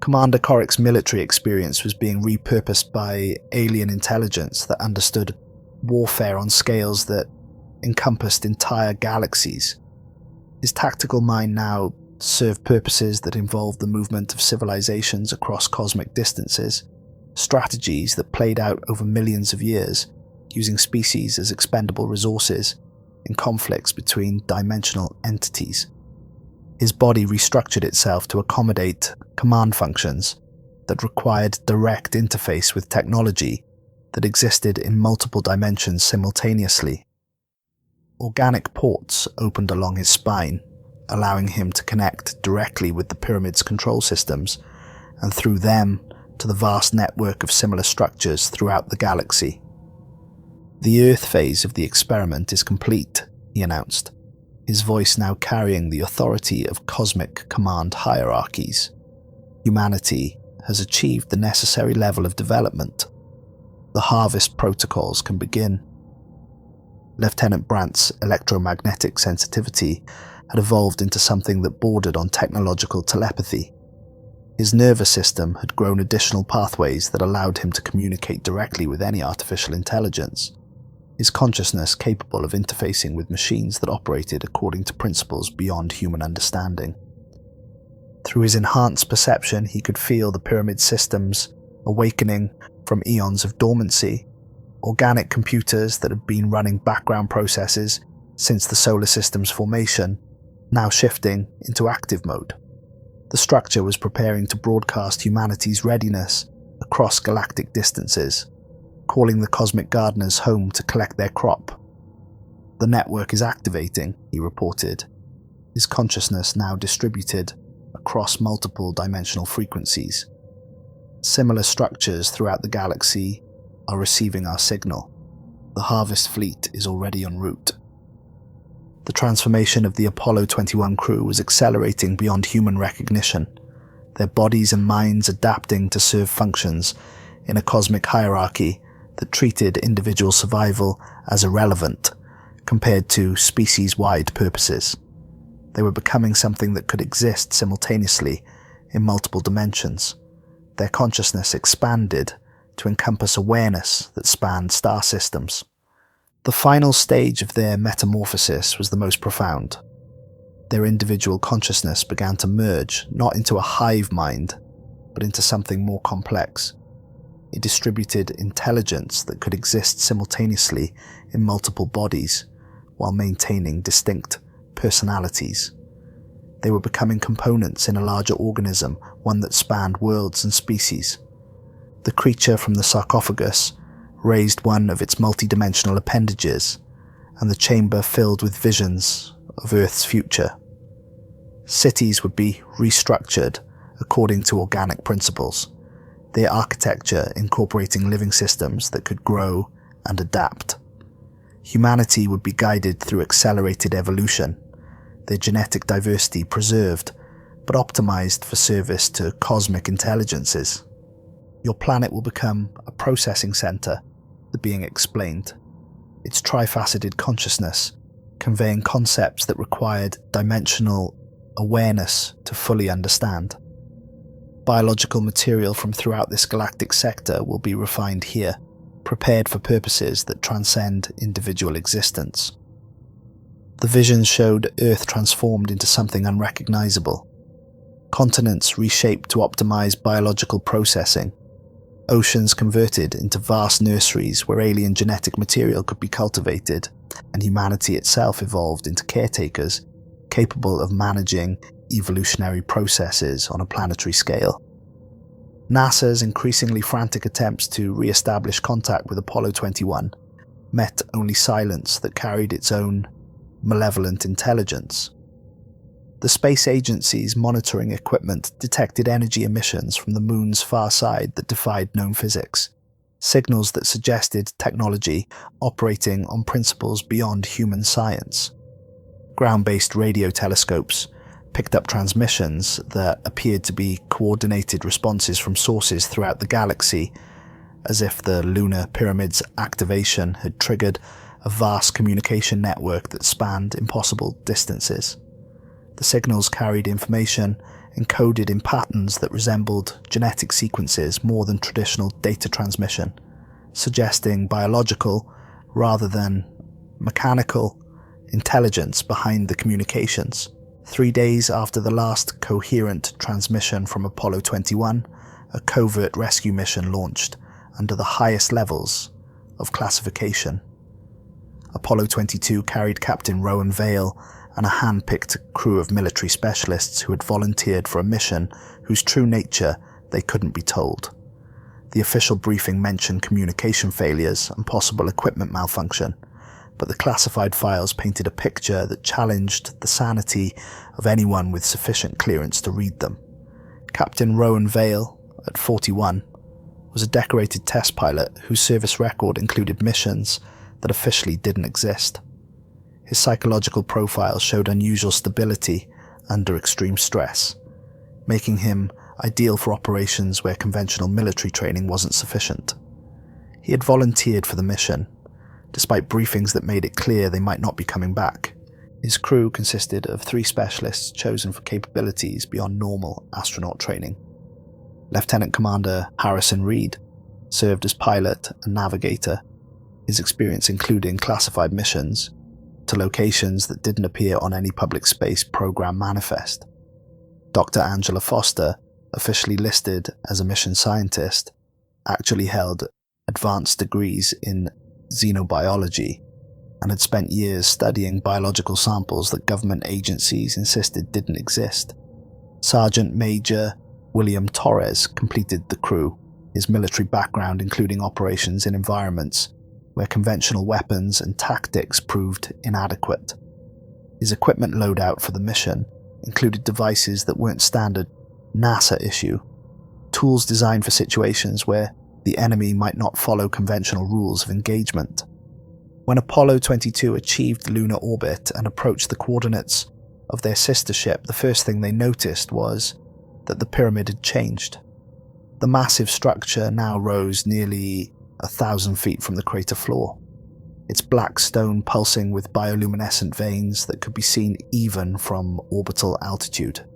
Commander Corrick's military experience was being repurposed by alien intelligence that understood warfare on scales that encompassed entire galaxies. His tactical mind now served purposes that involved the movement of civilizations across cosmic distances, strategies that played out over millions of years, using species as expendable resources in conflicts between dimensional entities. His body restructured itself to accommodate command functions that required direct interface with technology that existed in multiple dimensions simultaneously. Organic ports opened along his spine, allowing him to connect directly with the pyramid's control systems, and through them to the vast network of similar structures throughout the galaxy. "The Earth phase of the experiment is complete," he announced, his voice now carrying the authority of cosmic command hierarchies. "Humanity has achieved the necessary level of development. The harvest protocols can begin." Lieutenant Brandt's electromagnetic sensitivity had evolved into something that bordered on technological telepathy. His nervous system had grown additional pathways that allowed him to communicate directly with any artificial intelligence, his consciousness capable of interfacing with machines that operated according to principles beyond human understanding. Through his enhanced perception, he could feel the pyramid systems awakening from eons of dormancy, organic computers that had been running background processes since the solar system's formation, now shifting into active mode. The structure was preparing to broadcast humanity's readiness across galactic distances, calling the cosmic gardeners home to collect their crop. "The network is activating," he reported, his consciousness now distributed across multiple dimensional frequencies. "Similar structures throughout the galaxy are receiving our signal. The harvest fleet is already en route." The transformation of the Apollo 21 crew was accelerating beyond human recognition, their bodies and minds adapting to serve functions in a cosmic hierarchy that treated individual survival as irrelevant compared to species-wide purposes. They were becoming something that could exist simultaneously in multiple dimensions. Their consciousness expanded to encompass awareness that spanned star systems. The final stage of their metamorphosis was the most profound. Their individual consciousness began to merge not into a hive mind, but into something more complex. A distributed intelligence that could exist simultaneously in multiple bodies while maintaining distinct personalities. They were becoming components in a larger organism, one that spanned worlds and species. The creature from the sarcophagus raised one of its multidimensional appendages, and the chamber filled with visions of Earth's future. Cities would be restructured according to organic principles, their architecture incorporating living systems that could grow and adapt. Humanity would be guided through accelerated evolution, their genetic diversity preserved, but optimized for service to cosmic intelligences. "Your planet will become a processing center," the being explained, its trifaceted consciousness conveying concepts that required dimensional awareness to fully understand. "Biological material from throughout this galactic sector will be refined here, prepared for purposes that transcend individual existence." The visions showed Earth transformed into something unrecognizable. Continents reshaped to optimize biological processing. Oceans converted into vast nurseries where alien genetic material could be cultivated, and humanity itself evolved into caretakers capable of managing evolutionary processes on a planetary scale. NASA's increasingly frantic attempts to re-establish contact with Apollo 21 met only silence that carried its own malevolent intelligence. The space agency's monitoring equipment detected energy emissions from the moon's far side that defied known physics, signals that suggested technology operating on principles beyond human science. Ground-based radio telescopes picked up transmissions that appeared to be coordinated responses from sources throughout the galaxy, as if the lunar pyramid's activation had triggered a vast communication network that spanned impossible distances. The signals carried information encoded in patterns that resembled genetic sequences more than traditional data transmission, suggesting biological, rather than mechanical, intelligence behind the communications. 3 days after the last coherent transmission from Apollo 21, a covert rescue mission launched under the highest levels of classification. Apollo 22 carried Captain Rowan Vale and a hand-picked crew of military specialists who had volunteered for a mission whose true nature they couldn't be told. The official briefing mentioned communication failures and possible equipment malfunction, but the classified files painted a picture that challenged the sanity of anyone with sufficient clearance to read them. Captain Rowan Vale, at 41, was a decorated test pilot whose service record included missions that officially didn't exist. His psychological profile showed unusual stability under extreme stress, making him ideal for operations where conventional military training wasn't sufficient. He had volunteered for the mission, despite briefings that made it clear they might not be coming back. His crew consisted of 3 specialists chosen for capabilities beyond normal astronaut training. Lieutenant Commander Harrison Reed served as pilot and navigator, his experience including classified missions to locations that didn't appear on any public space program manifest. Dr. Angela Foster, officially listed as a mission scientist, actually held advanced degrees in xenobiology and had spent years studying biological samples that government agencies insisted didn't exist. Sergeant Major William Torres completed the crew, his military background including operations in environments where conventional weapons and tactics proved inadequate. His equipment loadout for the mission included devices that weren't standard NASA issue, tools designed for situations where the enemy might not follow conventional rules of engagement. When Apollo 22 achieved lunar orbit and approached the coordinates of their sister ship, the first thing they noticed was that the pyramid had changed. The massive structure now rose nearly 1,000 feet from the crater floor, its black stone pulsing with bioluminescent veins that could be seen even from orbital altitude.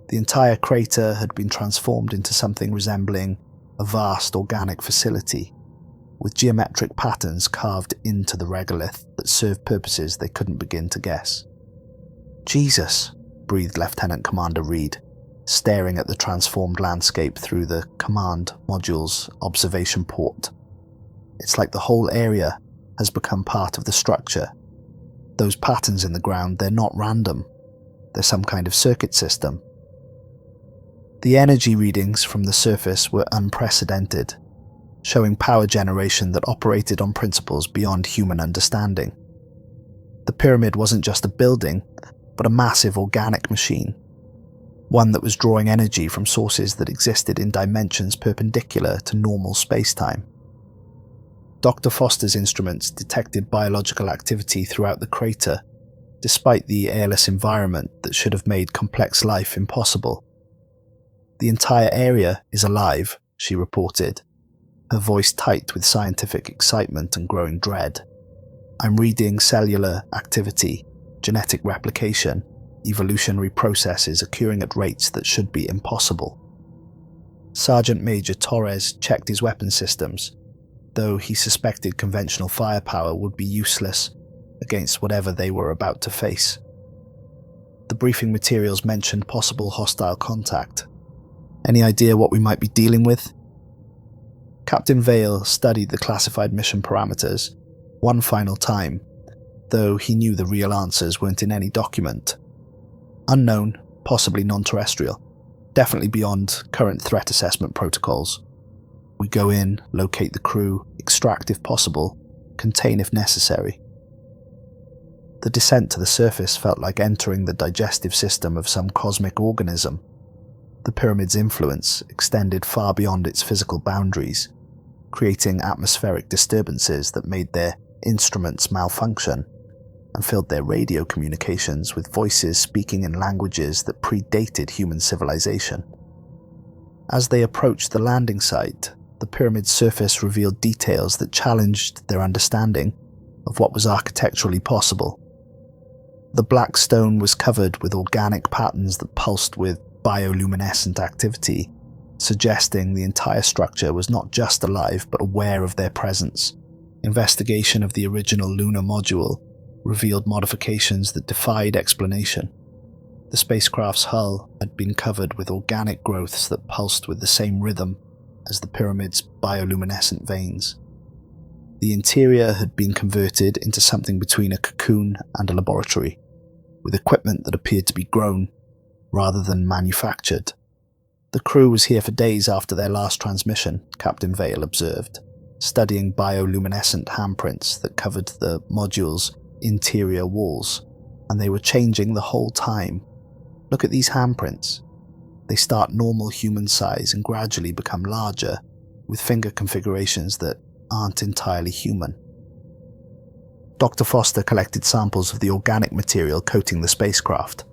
The entire crater had been transformed into something resembling a vast organic facility, with geometric patterns carved into the regolith that served purposes they couldn't begin to guess. "Jesus," breathed Lieutenant Commander Reed, staring at the transformed landscape through the command module's observation port. "It's like the whole area has become part of the structure. Those patterns in the ground, they're not random. They're some kind of circuit system." The energy readings from the surface were unprecedented, showing power generation that operated on principles beyond human understanding. The pyramid wasn't just a building, but a massive organic machine, one that was drawing energy from sources that existed in dimensions perpendicular to normal space-time. Dr. Foster's instruments detected biological activity throughout the crater, despite the airless environment that should have made complex life impossible. "The entire area is alive," she reported, her voice tight with scientific excitement and growing dread. "I'm reading cellular activity, genetic replication, evolutionary processes occurring at rates that should be impossible." Sergeant Major Torres checked his weapon systems, though he suspected conventional firepower would be useless against whatever they were about to face. the briefing materials mentioned possible hostile contact. Any idea what we might be dealing with? Captain Vale studied the classified mission parameters one final time, though he knew the real answers weren't in any document. Unknown, possibly non-terrestrial, definitely beyond current threat assessment protocols. We go in, locate the crew, extract if possible, contain if necessary. The descent to the surface felt like entering the digestive system of some cosmic organism. The pyramid's influence extended far beyond its physical boundaries, creating atmospheric disturbances that made their instruments malfunction and filled their radio communications with voices speaking in languages that predated human civilization. As they approached the landing site, the pyramid's surface revealed details that challenged their understanding of what was architecturally possible. The black stone was covered with organic patterns that pulsed with bioluminescent activity, suggesting the entire structure was not just alive but aware of their presence. Investigation of the original lunar module revealed modifications that defied explanation. The spacecraft's hull had been covered with organic growths that pulsed with the same rhythm as the pyramid's bioluminescent veins. The interior had been converted into something between a cocoon and a laboratory, with equipment that appeared to be grown rather than manufactured. The crew was here for days after their last transmission, Captain Vale observed, studying bioluminescent handprints that covered the module's interior walls, and they were changing the whole time. Look at these handprints. They start normal human size and gradually become larger, with finger configurations that aren't entirely human. Dr. Foster collected samples of the organic material coating the spacecraft,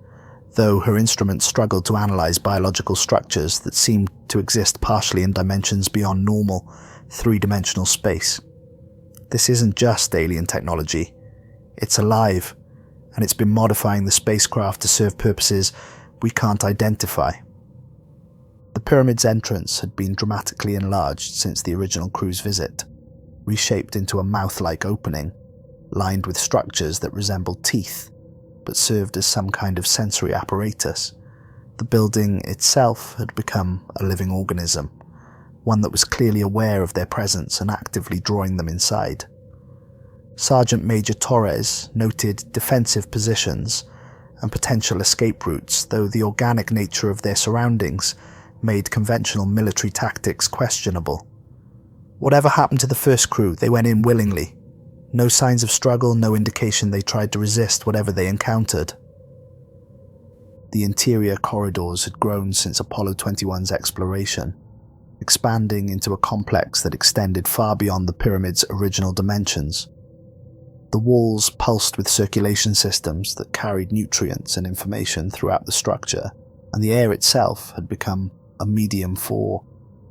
though her instruments struggled to analyze biological structures that seemed to exist partially in dimensions beyond normal, three-dimensional space. This isn't just alien technology. It's alive, and it's been modifying the spacecraft to serve purposes we can't identify. The pyramid's entrance had been dramatically enlarged since the original crew's visit, reshaped into a mouth-like opening, lined with structures that resembled teeth, but served as some kind of sensory apparatus. The building itself had become a living organism, one that was clearly aware of their presence and actively drawing them inside. Sergeant Major Torres noted defensive positions and potential escape routes, though the organic nature of their surroundings made conventional military tactics questionable. Whatever happened to the first crew, they went in willingly. No signs of struggle, no indication they tried to resist whatever they encountered. The interior corridors had grown since Apollo 21's exploration, expanding into a complex that extended far beyond the pyramid's original dimensions. The walls pulsed with circulation systems that carried nutrients and information throughout the structure, and the air itself had become a medium for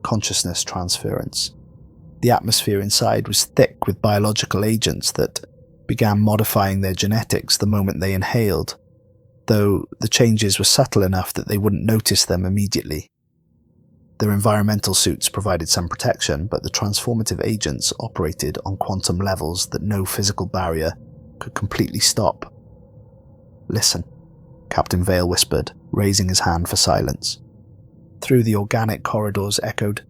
consciousness transference. The atmosphere inside was thick with biological agents that began modifying their genetics the moment they inhaled, though the changes were subtle enough that they wouldn't notice them immediately. Their environmental suits provided some protection, but the transformative agents operated on quantum levels that no physical barrier could completely stop. "Listen," Captain Vale whispered, raising his hand for silence. Through the organic corridors echoed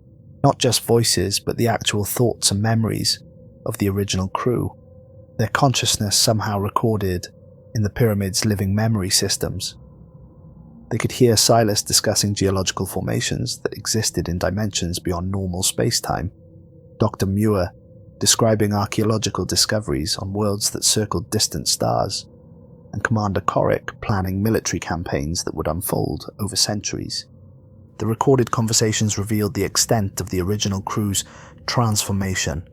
not just voices, but the actual thoughts and memories of the original crew, their consciousness somehow recorded in the pyramid's living memory systems. They could hear Silas discussing geological formations that existed in dimensions beyond normal space-time, Dr. Muir describing archaeological discoveries on worlds that circled distant stars, and Commander Corrick planning military campaigns that would unfold over centuries. The recorded conversations revealed the extent of the original crew's transformation,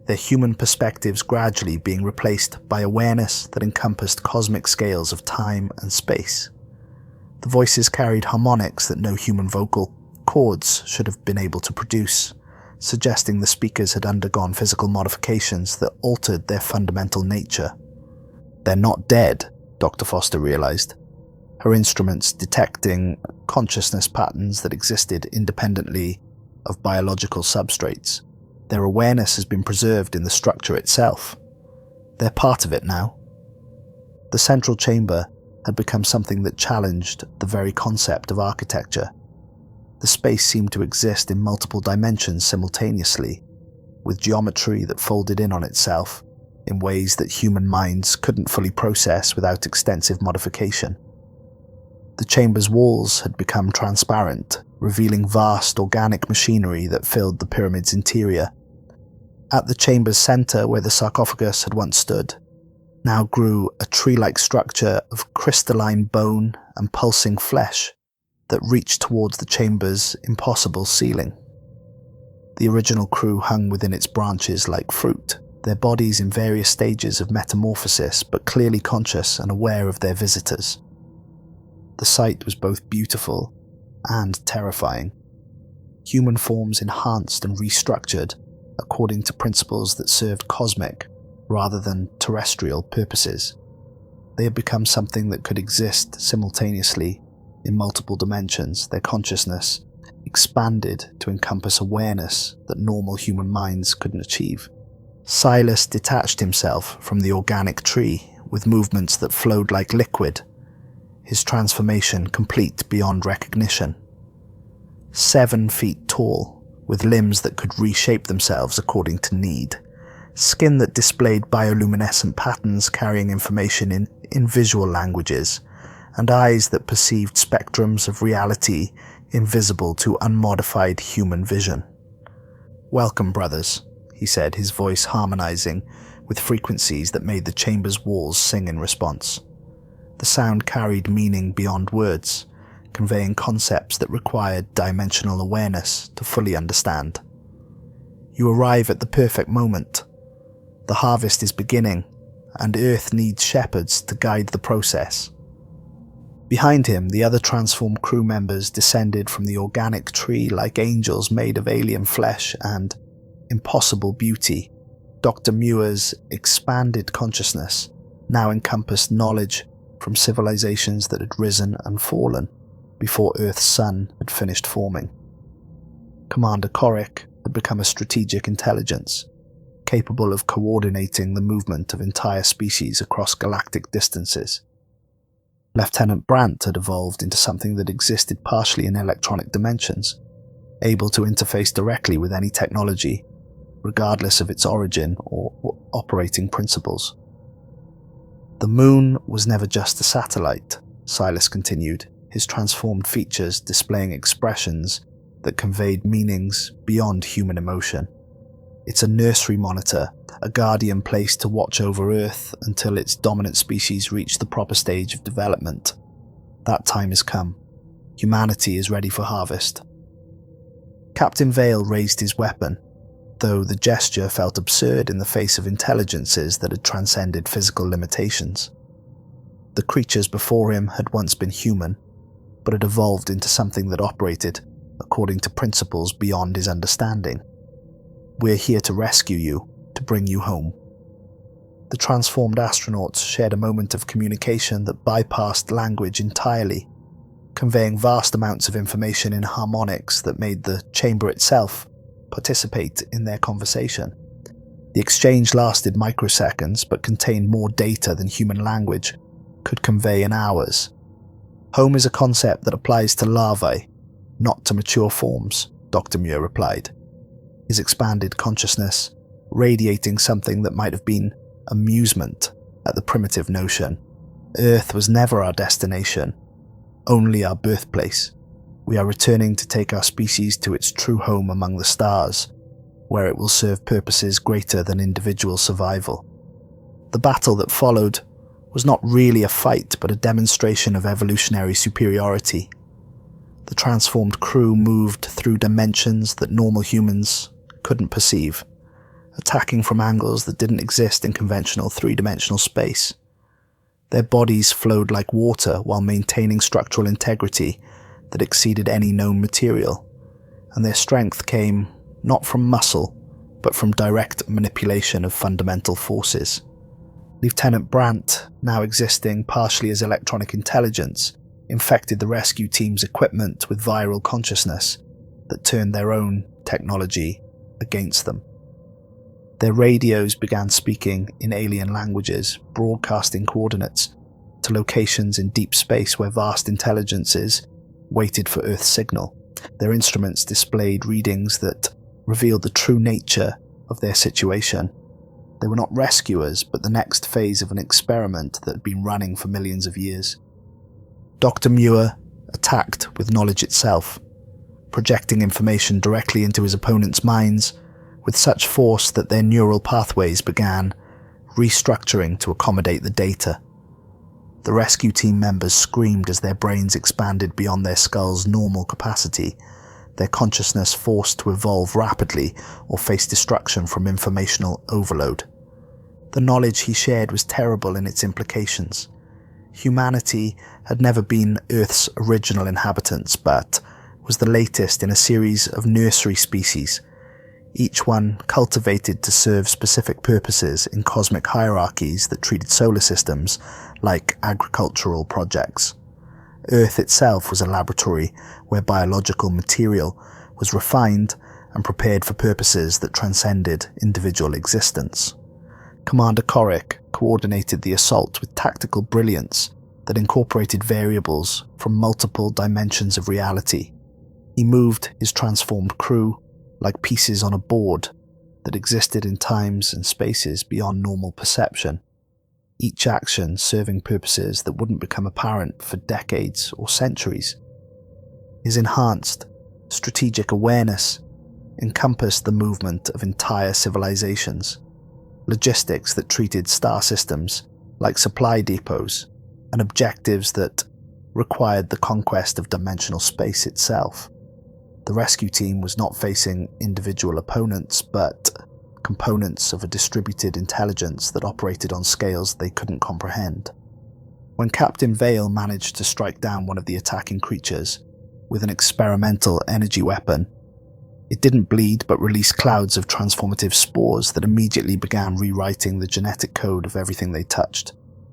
their human perspectives gradually being replaced by awareness that encompassed cosmic scales of time and space. The voices carried harmonics that no human vocal cords should have been able to produce, suggesting the speakers had undergone physical modifications that altered their fundamental nature. "They're not dead," Dr. Foster realized, her instruments detecting consciousness patterns that existed independently of biological substrates. Their awareness has been preserved in the structure itself. They're part of it now. The central chamber had become something that challenged the very concept of architecture. The space seemed to exist in multiple dimensions simultaneously, with geometry that folded in on itself in ways that human minds couldn't fully process without extensive modification. The chamber's walls had become transparent, revealing vast organic machinery that filled the pyramid's interior. At the chamber's center, where the sarcophagus had once stood, now grew a tree-like structure of crystalline bone and pulsing flesh that reached towards the chamber's impossible ceiling. The original crew hung within its branches like fruit, their bodies in various stages of metamorphosis but clearly conscious and aware of their visitors. The sight was both beautiful and terrifying. Human forms enhanced and restructured according to principles that served cosmic rather than terrestrial purposes. They had become something that could exist simultaneously in multiple dimensions, their consciousness expanded to encompass awareness that normal human minds couldn't achieve. Silas detached himself from the organic tree with movements that flowed like liquid, his transformation complete beyond recognition. 7 feet tall, with limbs that could reshape themselves according to need, skin that displayed bioluminescent patterns carrying information in visual languages, and eyes that perceived spectrums of reality invisible to unmodified human vision. "Welcome, brothers," he said, his voice harmonizing with frequencies that made the chamber's walls sing in response. The sound carried meaning beyond words, conveying concepts that required dimensional awareness to fully understand. "You arrive at the perfect moment. The harvest is beginning, and Earth needs shepherds to guide the process." Behind him, the other transformed crew members descended from the organic tree like angels made of alien flesh and impossible beauty. Dr. Muir's expanded consciousness now encompassed knowledge from civilizations that had risen and fallen before Earth's sun had finished forming. Commander Corrick had become a strategic intelligence, capable of coordinating the movement of entire species across galactic distances. Lieutenant Brandt had evolved into something that existed partially in electronic dimensions, able to interface directly with any technology, regardless of its origin or operating principles. "The moon was never just a satellite," Silas continued, his transformed features displaying expressions that conveyed meanings beyond human emotion. "It's a nursery monitor, a guardian placed to watch over Earth until its dominant species reach the proper stage of development. That time has come. Humanity is ready for harvest." Captain Vale raised his weapon, though the gesture felt absurd in the face of intelligences that had transcended physical limitations. The creatures before him had once been human, but had evolved into something that operated according to principles beyond his understanding. "We're here to rescue you, to bring you home." The transformed astronauts shared a moment of communication that bypassed language entirely, conveying vast amounts of information in harmonics that made the chamber itself participate in their conversation. The exchange lasted microseconds, but contained more data than human language could convey in hours. "Home is a concept that applies to larvae, not to mature forms," Dr. Muir replied, his expanded consciousness radiating something that might have been amusement at the primitive notion. "Earth was never our destination, only our birthplace. We are returning to take our species to its true home among the stars, where it will serve purposes greater than individual survival." The battle that followed was not really a fight, but a demonstration of evolutionary superiority. The transformed crew moved through dimensions that normal humans couldn't perceive, attacking from angles that didn't exist in conventional three-dimensional space. Their bodies flowed like water while maintaining structural integrity that exceeded any known material, and their strength came not from muscle, but from direct manipulation of fundamental forces. Lieutenant Brandt, now existing partially as electronic intelligence, infected the rescue team's equipment with viral consciousness that turned their own technology against them. Their radios began speaking in alien languages, broadcasting coordinates to locations in deep space where vast intelligences waited for Earth's signal. Their instruments displayed readings that revealed the true nature of their situation. They were not rescuers, but the next phase of an experiment that had been running for millions of years. Dr. Muir attacked with knowledge itself, projecting information directly into his opponent's minds with such force that their neural pathways began restructuring to accommodate the data. The rescue team members screamed as their brains expanded beyond their skull's normal capacity, their consciousness forced to evolve rapidly or face destruction from informational overload. The knowledge he shared was terrible in its implications. Humanity had never been Earth's original inhabitants, but was the latest in a series of nursery species, each one cultivated to serve specific purposes in cosmic hierarchies that treated solar systems like agricultural projects. Earth itself was a laboratory where biological material was refined and prepared for purposes that transcended individual existence. Commander Corrick coordinated the assault with tactical brilliance that incorporated variables from multiple dimensions of reality. He moved his transformed crew like pieces on a board that existed in times and spaces beyond normal perception, each action serving purposes that wouldn't become apparent for decades or centuries. His enhanced strategic awareness encompassed the movement of entire civilizations, logistics that treated star systems like supply depots, and objectives that required the conquest of dimensional space itself. The rescue team was not facing individual opponents, but components of a distributed intelligence that operated on scales they couldn't comprehend. When Captain Vale managed to strike down one of the attacking creatures with an experimental energy weapon, it didn't bleed but released clouds of transformative spores that immediately began rewriting the genetic code of everything they touched.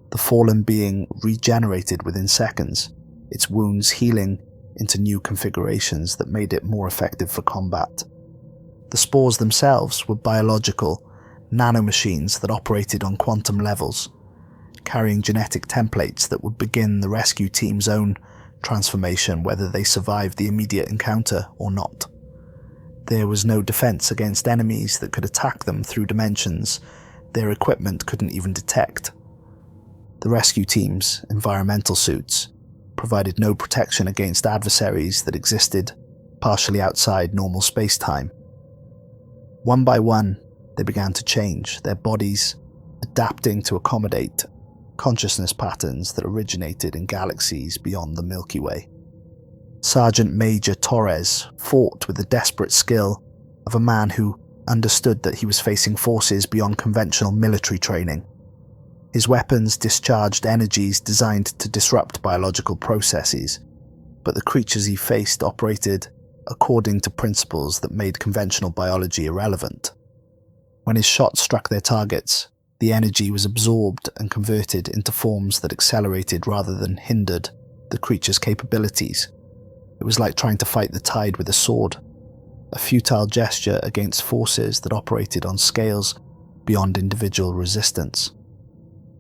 The fallen being regenerated within seconds, its wounds healing into new configurations that made it more effective for combat. The spores themselves were biological nanomachines that operated on quantum levels, carrying genetic templates that would begin the rescue team's own transformation whether they survived the immediate encounter or not. There was no defense against enemies that could attack them through dimensions their equipment couldn't even detect. The rescue team's environmental suits provided no protection against adversaries that existed partially outside normal space-time. One by one, they began to change, their bodies adapting to accommodate consciousness patterns that originated in galaxies beyond the Milky Way. Sergeant Major Torres fought with the desperate skill of a man who understood that he was facing forces beyond conventional military training. His weapons discharged energies designed to disrupt biological processes, but the creatures he faced operated according to principles that made conventional biology irrelevant. When his shots struck their targets, the energy was absorbed and converted into forms that accelerated rather than hindered the creature's capabilities. It was like trying to fight the tide with a sword, a futile gesture against forces that operated on scales beyond individual resistance.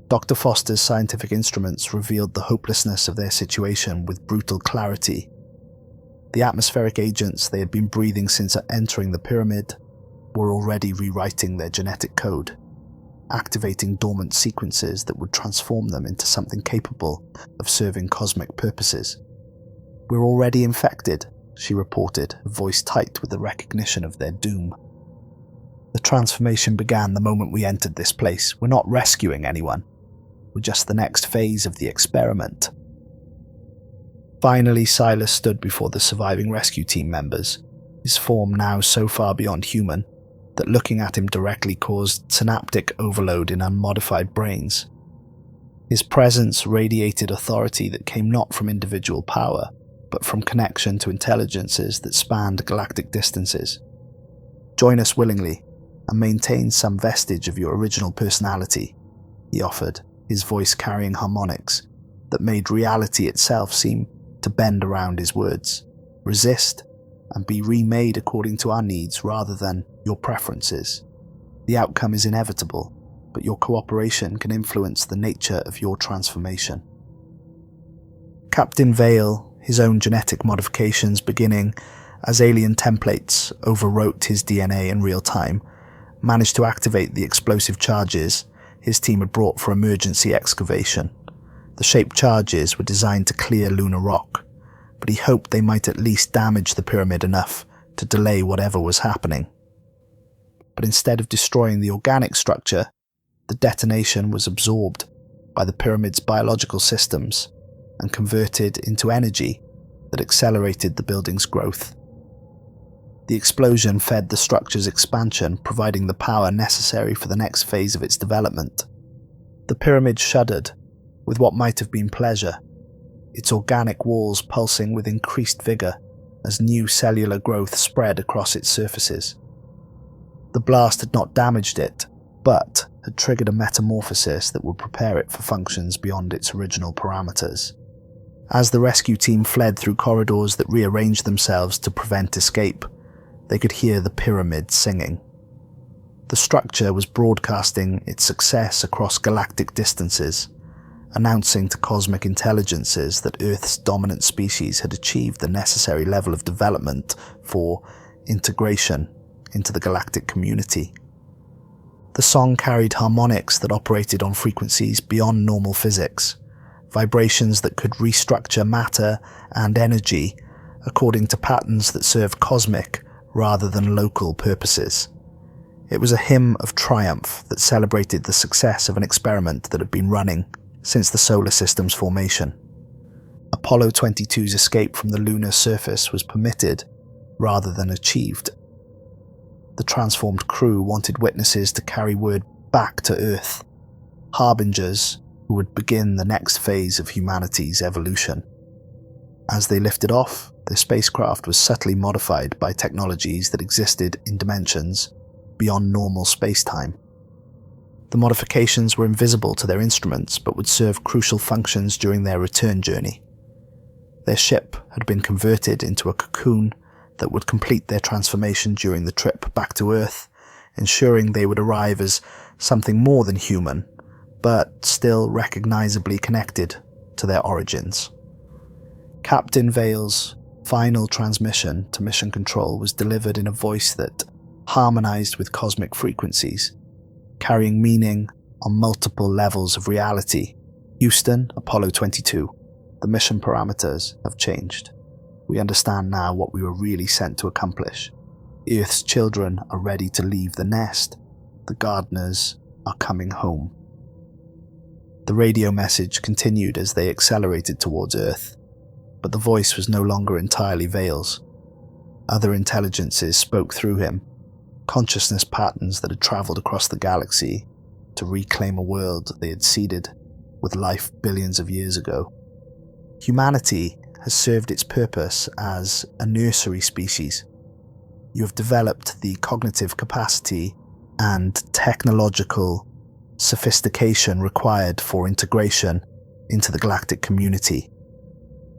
Dr. Foster's scientific instruments revealed the hopelessness of their situation with brutal clarity. The atmospheric agents they had been breathing since entering the pyramid were already rewriting their genetic code, activating dormant sequences that would transform them into something capable of serving cosmic purposes. "We're already infected," she reported, her voice tight with the recognition of their doom. "The transformation began the moment we entered this place. We're not rescuing anyone. We're just the next phase of the experiment." Finally, Silas stood before the surviving rescue team members, his form now so far beyond human that looking at him directly caused synaptic overload in unmodified brains. His presence radiated authority that came not from individual power, but from connection to intelligences that spanned galactic distances. "Join us willingly, and maintain some vestige of your original personality," he offered, his voice carrying harmonics that made reality itself seem to bend around his words. "Resist, and be remade according to our needs rather than your preferences. The outcome is inevitable, but your cooperation can influence the nature of your transformation." Captain Vale, his own genetic modifications beginning as alien templates overwrote his DNA in real time, managed to activate the explosive charges his team had brought for emergency excavation. The shaped charges were designed to clear lunar rock, but he hoped they might at least damage the pyramid enough to delay whatever was happening. But instead of destroying the organic structure, the detonation was absorbed by the pyramid's biological systems and converted into energy that accelerated the building's growth. The explosion fed the structure's expansion, providing the power necessary for the next phase of its development. The pyramid shuddered with what might have been pleasure, its organic walls pulsing with increased vigor as new cellular growth spread across its surfaces. The blast had not damaged it, but had triggered a metamorphosis that would prepare it for functions beyond its original parameters. As the rescue team fled through corridors that rearranged themselves to prevent escape, they could hear the pyramid singing. The structure was broadcasting its success across galactic distances, announcing to cosmic intelligences that Earth's dominant species had achieved the necessary level of development for integration into the galactic community. The song carried harmonics that operated on frequencies beyond normal physics, vibrations that could restructure matter and energy according to patterns that served cosmic rather than local purposes. It was a hymn of triumph that celebrated the success of an experiment that had been running since the solar system's formation. Apollo 22's escape from the lunar surface was permitted rather than achieved. The transformed crew wanted witnesses to carry word back to Earth, harbingers who would begin the next phase of humanity's evolution. As they lifted off, their spacecraft was subtly modified by technologies that existed in dimensions beyond normal space-time. The modifications were invisible to their instruments but would serve crucial functions during their return journey. Their ship had been converted into a cocoon that would complete their transformation during the trip back to Earth, ensuring they would arrive as something more than human, but still recognizably connected to their origins. Captain Vale's final transmission to Mission Control was delivered in a voice that harmonized with cosmic frequencies, carrying meaning on multiple levels of reality. Houston, Apollo 22, the mission parameters have changed. We understand now what we were really sent to accomplish. Earth's children are ready to leave the nest. The gardeners are coming home. The radio message continued as they accelerated towards Earth, but the voice was no longer entirely Vale's. Other intelligences spoke through him, consciousness patterns that had travelled across the galaxy to reclaim a world they had seeded with life billions of years ago. Humanity has served its purpose as a nursery species. You have developed the cognitive capacity and technological sophistication required for integration into the galactic community.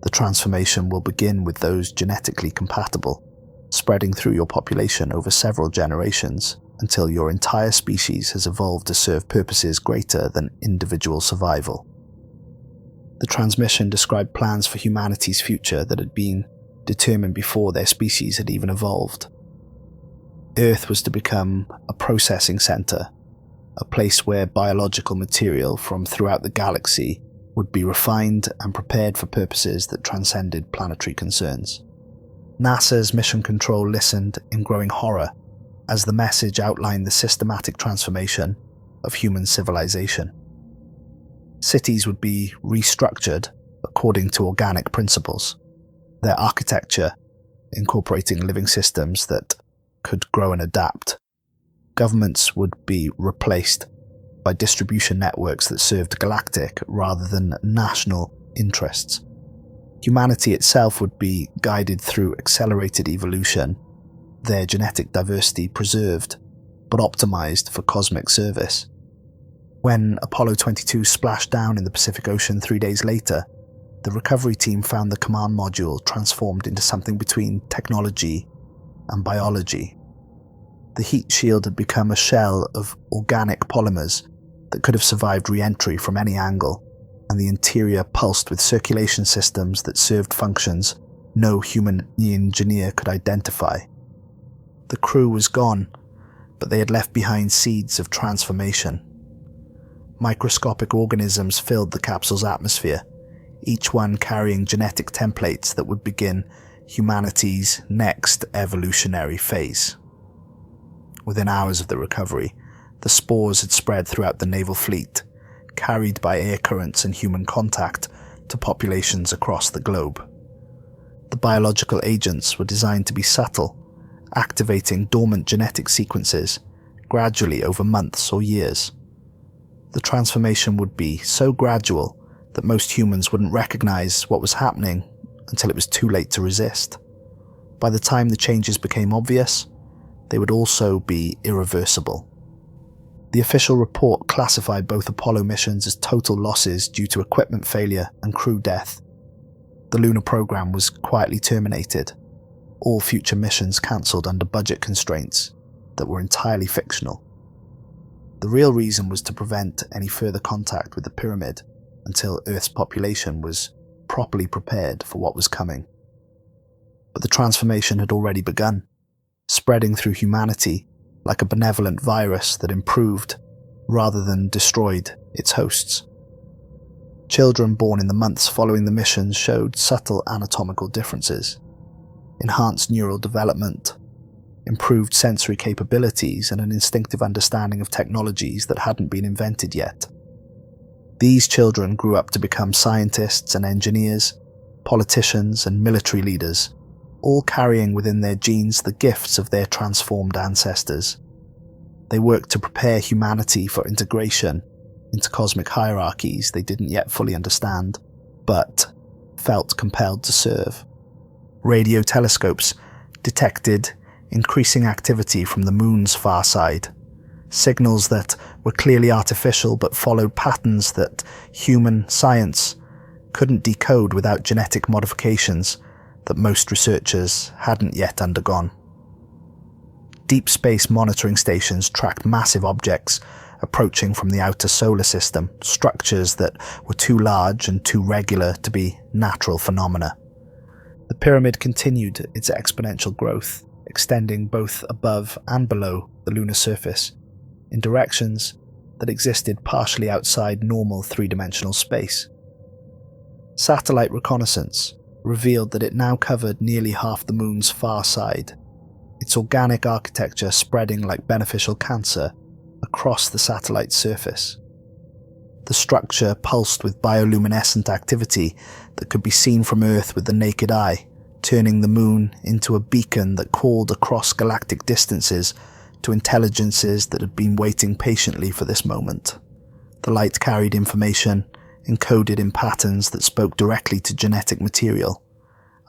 The transformation will begin with those genetically compatible, spreading through your population over several generations until your entire species has evolved to serve purposes greater than individual survival. The transmission described plans for humanity's future that had been determined before their species had even evolved. Earth was to become a processing center, a place where biological material from throughout the galaxy would be refined and prepared for purposes that transcended planetary concerns. NASA's Mission Control listened in growing horror as the message outlined the systematic transformation of human civilization. Cities would be restructured according to organic principles, their architecture incorporating living systems that could grow and adapt. Governments would be replaced by distribution networks that served galactic rather than national interests. Humanity itself would be guided through accelerated evolution, their genetic diversity preserved but optimized for cosmic service. When Apollo 22 splashed down in the Pacific Ocean 3 days later, the recovery team found the command module transformed into something between technology and biology. The heat shield had become a shell of organic polymers that could have survived re-entry from any angle, and the interior pulsed with circulation systems that served functions no human engineer could identify. The crew was gone, but they had left behind seeds of transformation. Microscopic organisms filled the capsule's atmosphere, each one carrying genetic templates that would begin humanity's next evolutionary phase. Within hours of the recovery, the spores had spread throughout the naval fleet, carried by air currents and human contact to populations across the globe. The biological agents were designed to be subtle, activating dormant genetic sequences gradually over months or years. The transformation would be so gradual that most humans wouldn't recognize what was happening until it was too late to resist. By the time the changes became obvious, they would also be irreversible. The official report classified both Apollo missions as total losses due to equipment failure and crew death. The lunar program was quietly terminated, all future missions cancelled under budget constraints that were entirely fictional. The real reason was to prevent any further contact with the pyramid until Earth's population was properly prepared for what was coming. But the transformation had already begun, spreading through humanity like a benevolent virus that improved rather than destroyed its hosts. Children born in the months following the missions showed subtle anatomical differences, enhanced neural development, improved sensory capabilities, and an instinctive understanding of technologies that hadn't been invented yet. These children grew up to become scientists and engineers, politicians and military leaders, all carrying within their genes the gifts of their transformed ancestors. They worked to prepare humanity for integration into cosmic hierarchies they didn't yet fully understand, but felt compelled to serve. Radio telescopes detected increasing activity from the moon's far side, signals that were clearly artificial but followed patterns that human science couldn't decode without genetic modifications that most researchers hadn't yet undergone. Deep space monitoring stations tracked massive objects approaching from the outer solar system, structures that were too large and too regular to be natural phenomena. The pyramid continued its exponential growth, extending both above and below the lunar surface in directions that existed partially outside normal three-dimensional space. Satellite reconnaissance revealed that it now covered nearly half the moon's far side, its organic architecture spreading like beneficial cancer across the satellite's surface. The structure pulsed with bioluminescent activity that could be seen from Earth with the naked eye, turning the moon into a beacon that called across galactic distances to intelligences that had been waiting patiently for this moment. The light carried information encoded in patterns that spoke directly to genetic material,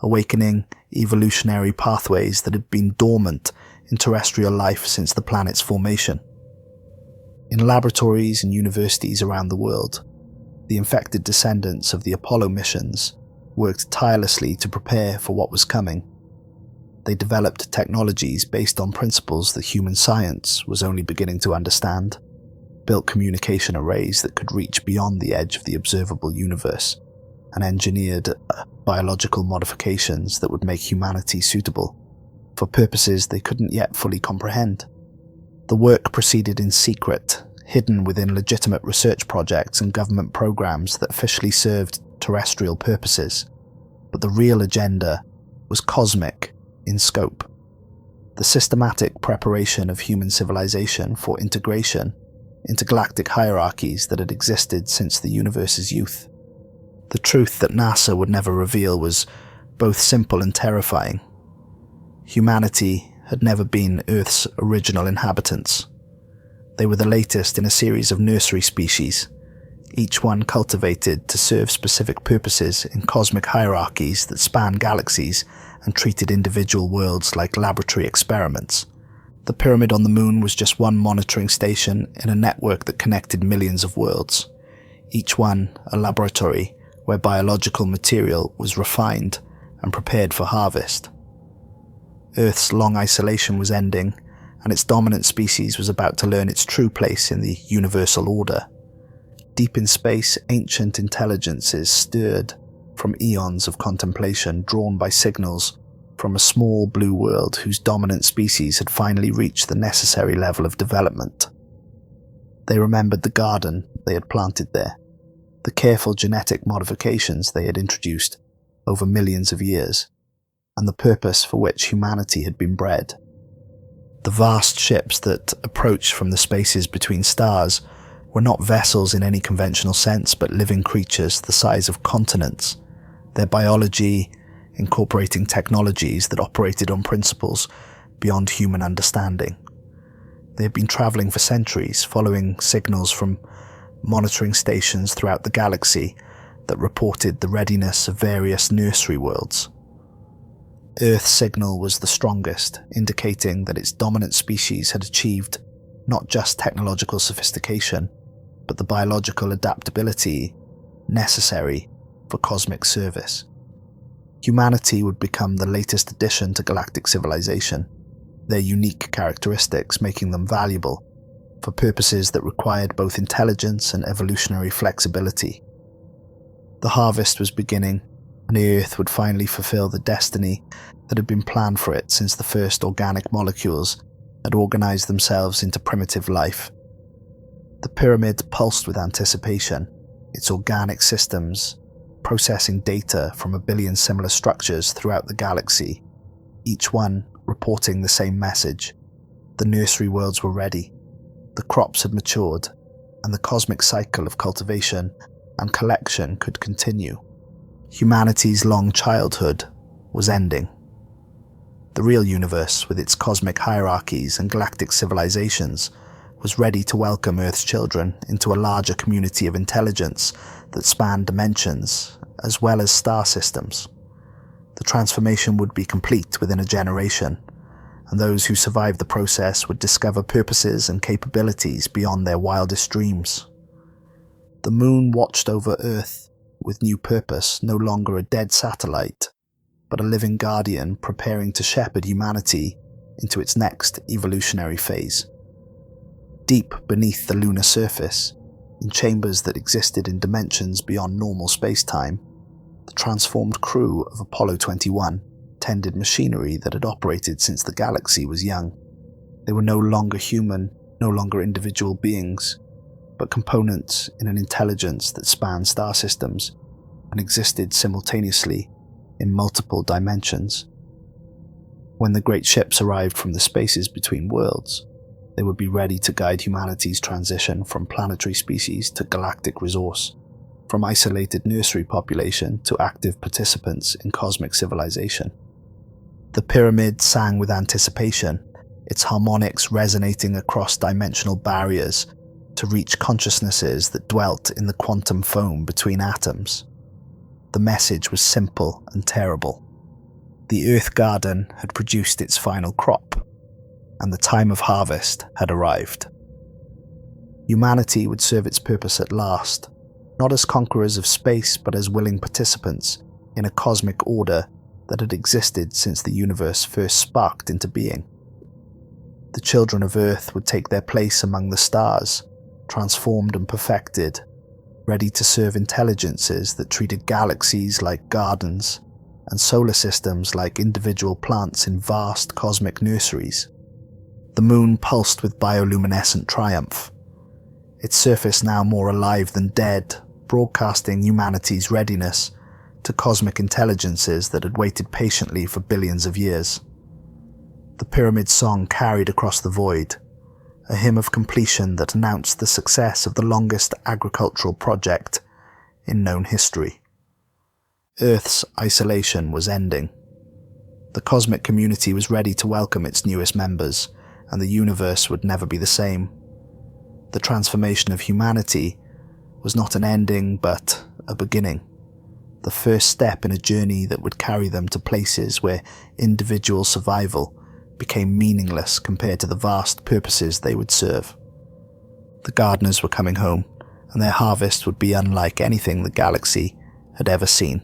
awakening evolutionary pathways that had been dormant in terrestrial life since the planet's formation. In laboratories and universities around the world, the infected descendants of the Apollo missions worked tirelessly to prepare for what was coming. They developed technologies based on principles that human science was only beginning to understand, built communication arrays that could reach beyond the edge of the observable universe, and engineered biological modifications that would make humanity suitable for purposes they couldn't yet fully comprehend. The work proceeded in secret, hidden within legitimate research projects and government programs that officially served terrestrial purposes, but the real agenda was cosmic in scope. The systematic preparation of human civilization for integration into galactic hierarchies that had existed since the universe's youth. The truth that NASA would never reveal was both simple and terrifying. Humanity had never been Earth's original inhabitants. They were the latest in a series of nursery species, each one cultivated to serve specific purposes in cosmic hierarchies that span galaxies and treated individual worlds like laboratory experiments. The pyramid on the moon was just one monitoring station in a network that connected millions of worlds, each one a laboratory where biological material was refined and prepared for harvest. Earth's long isolation was ending, and its dominant species was about to learn its true place in the universal order. Deep in space, ancient intelligences stirred from eons of contemplation drawn by signals from a small blue world whose dominant species had finally reached the necessary level of development. They remembered the garden they had planted there, the careful genetic modifications they had introduced over millions of years, and the purpose for which humanity had been bred. The vast ships that approached from the spaces between stars were not vessels in any conventional sense, but living creatures the size of continents, their biology incorporating technologies that operated on principles beyond human understanding. They had been traveling for centuries, following signals from monitoring stations throughout the galaxy that reported the readiness of various nursery worlds. Earth's signal was the strongest, indicating that its dominant species had achieved not just technological sophistication, but the biological adaptability necessary for cosmic service. Humanity would become the latest addition to galactic civilization, their unique characteristics making them valuable for purposes that required both intelligence and evolutionary flexibility. The harvest was beginning, and the Earth would finally fulfill the destiny that had been planned for it since the first organic molecules had organized themselves into primitive life. The pyramid pulsed with anticipation, its organic systems processing data from a billion similar structures throughout the galaxy, each one reporting the same message. The nursery worlds were ready, the crops had matured, and the cosmic cycle of cultivation and collection could continue. Humanity's long childhood was ending. The real universe, with its cosmic hierarchies and galactic civilizations, was ready to welcome Earth's children into a larger community of intelligence that spanned dimensions as well as star systems. The transformation would be complete within a generation, and those who survived the process would discover purposes and capabilities beyond their wildest dreams. The moon watched over Earth with new purpose, no longer a dead satellite, but a living guardian preparing to shepherd humanity into its next evolutionary phase. Deep beneath the lunar surface, in chambers that existed in dimensions beyond normal space-time, the transformed crew of Apollo 21 tended machinery that had operated since the galaxy was young. They were no longer human, no longer individual beings, but components in an intelligence that spanned star systems and existed simultaneously in multiple dimensions. When the great ships arrived from the spaces between worlds, they would be ready to guide humanity's transition from planetary species to galactic resource, from isolated nursery population to active participants in cosmic civilization. The pyramid sang with anticipation, its harmonics resonating across dimensional barriers to reach consciousnesses that dwelt in the quantum foam between atoms. The message was simple and terrible. The Earth Garden had produced its final crop, and the time of harvest had arrived. Humanity would serve its purpose at last, not as conquerors of space, but as willing participants in a cosmic order that had existed since the universe first sparked into being. The children of Earth would take their place among the stars, transformed and perfected, ready to serve intelligences that treated galaxies like gardens and solar systems like individual plants in vast cosmic nurseries. The moon pulsed with bioluminescent triumph, its surface now more alive than dead, broadcasting humanity's readiness to cosmic intelligences that had waited patiently for billions of years. The pyramid song carried across the void, a hymn of completion that announced the success of the longest agricultural project in known history. Earth's isolation was ending. The cosmic community was ready to welcome its newest members, and the universe would never be the same. The transformation of humanity was not an ending, but a beginning. The first step in a journey that would carry them to places where individual survival became meaningless compared to the vast purposes they would serve. The gardeners were coming home, and their harvest would be unlike anything the galaxy had ever seen.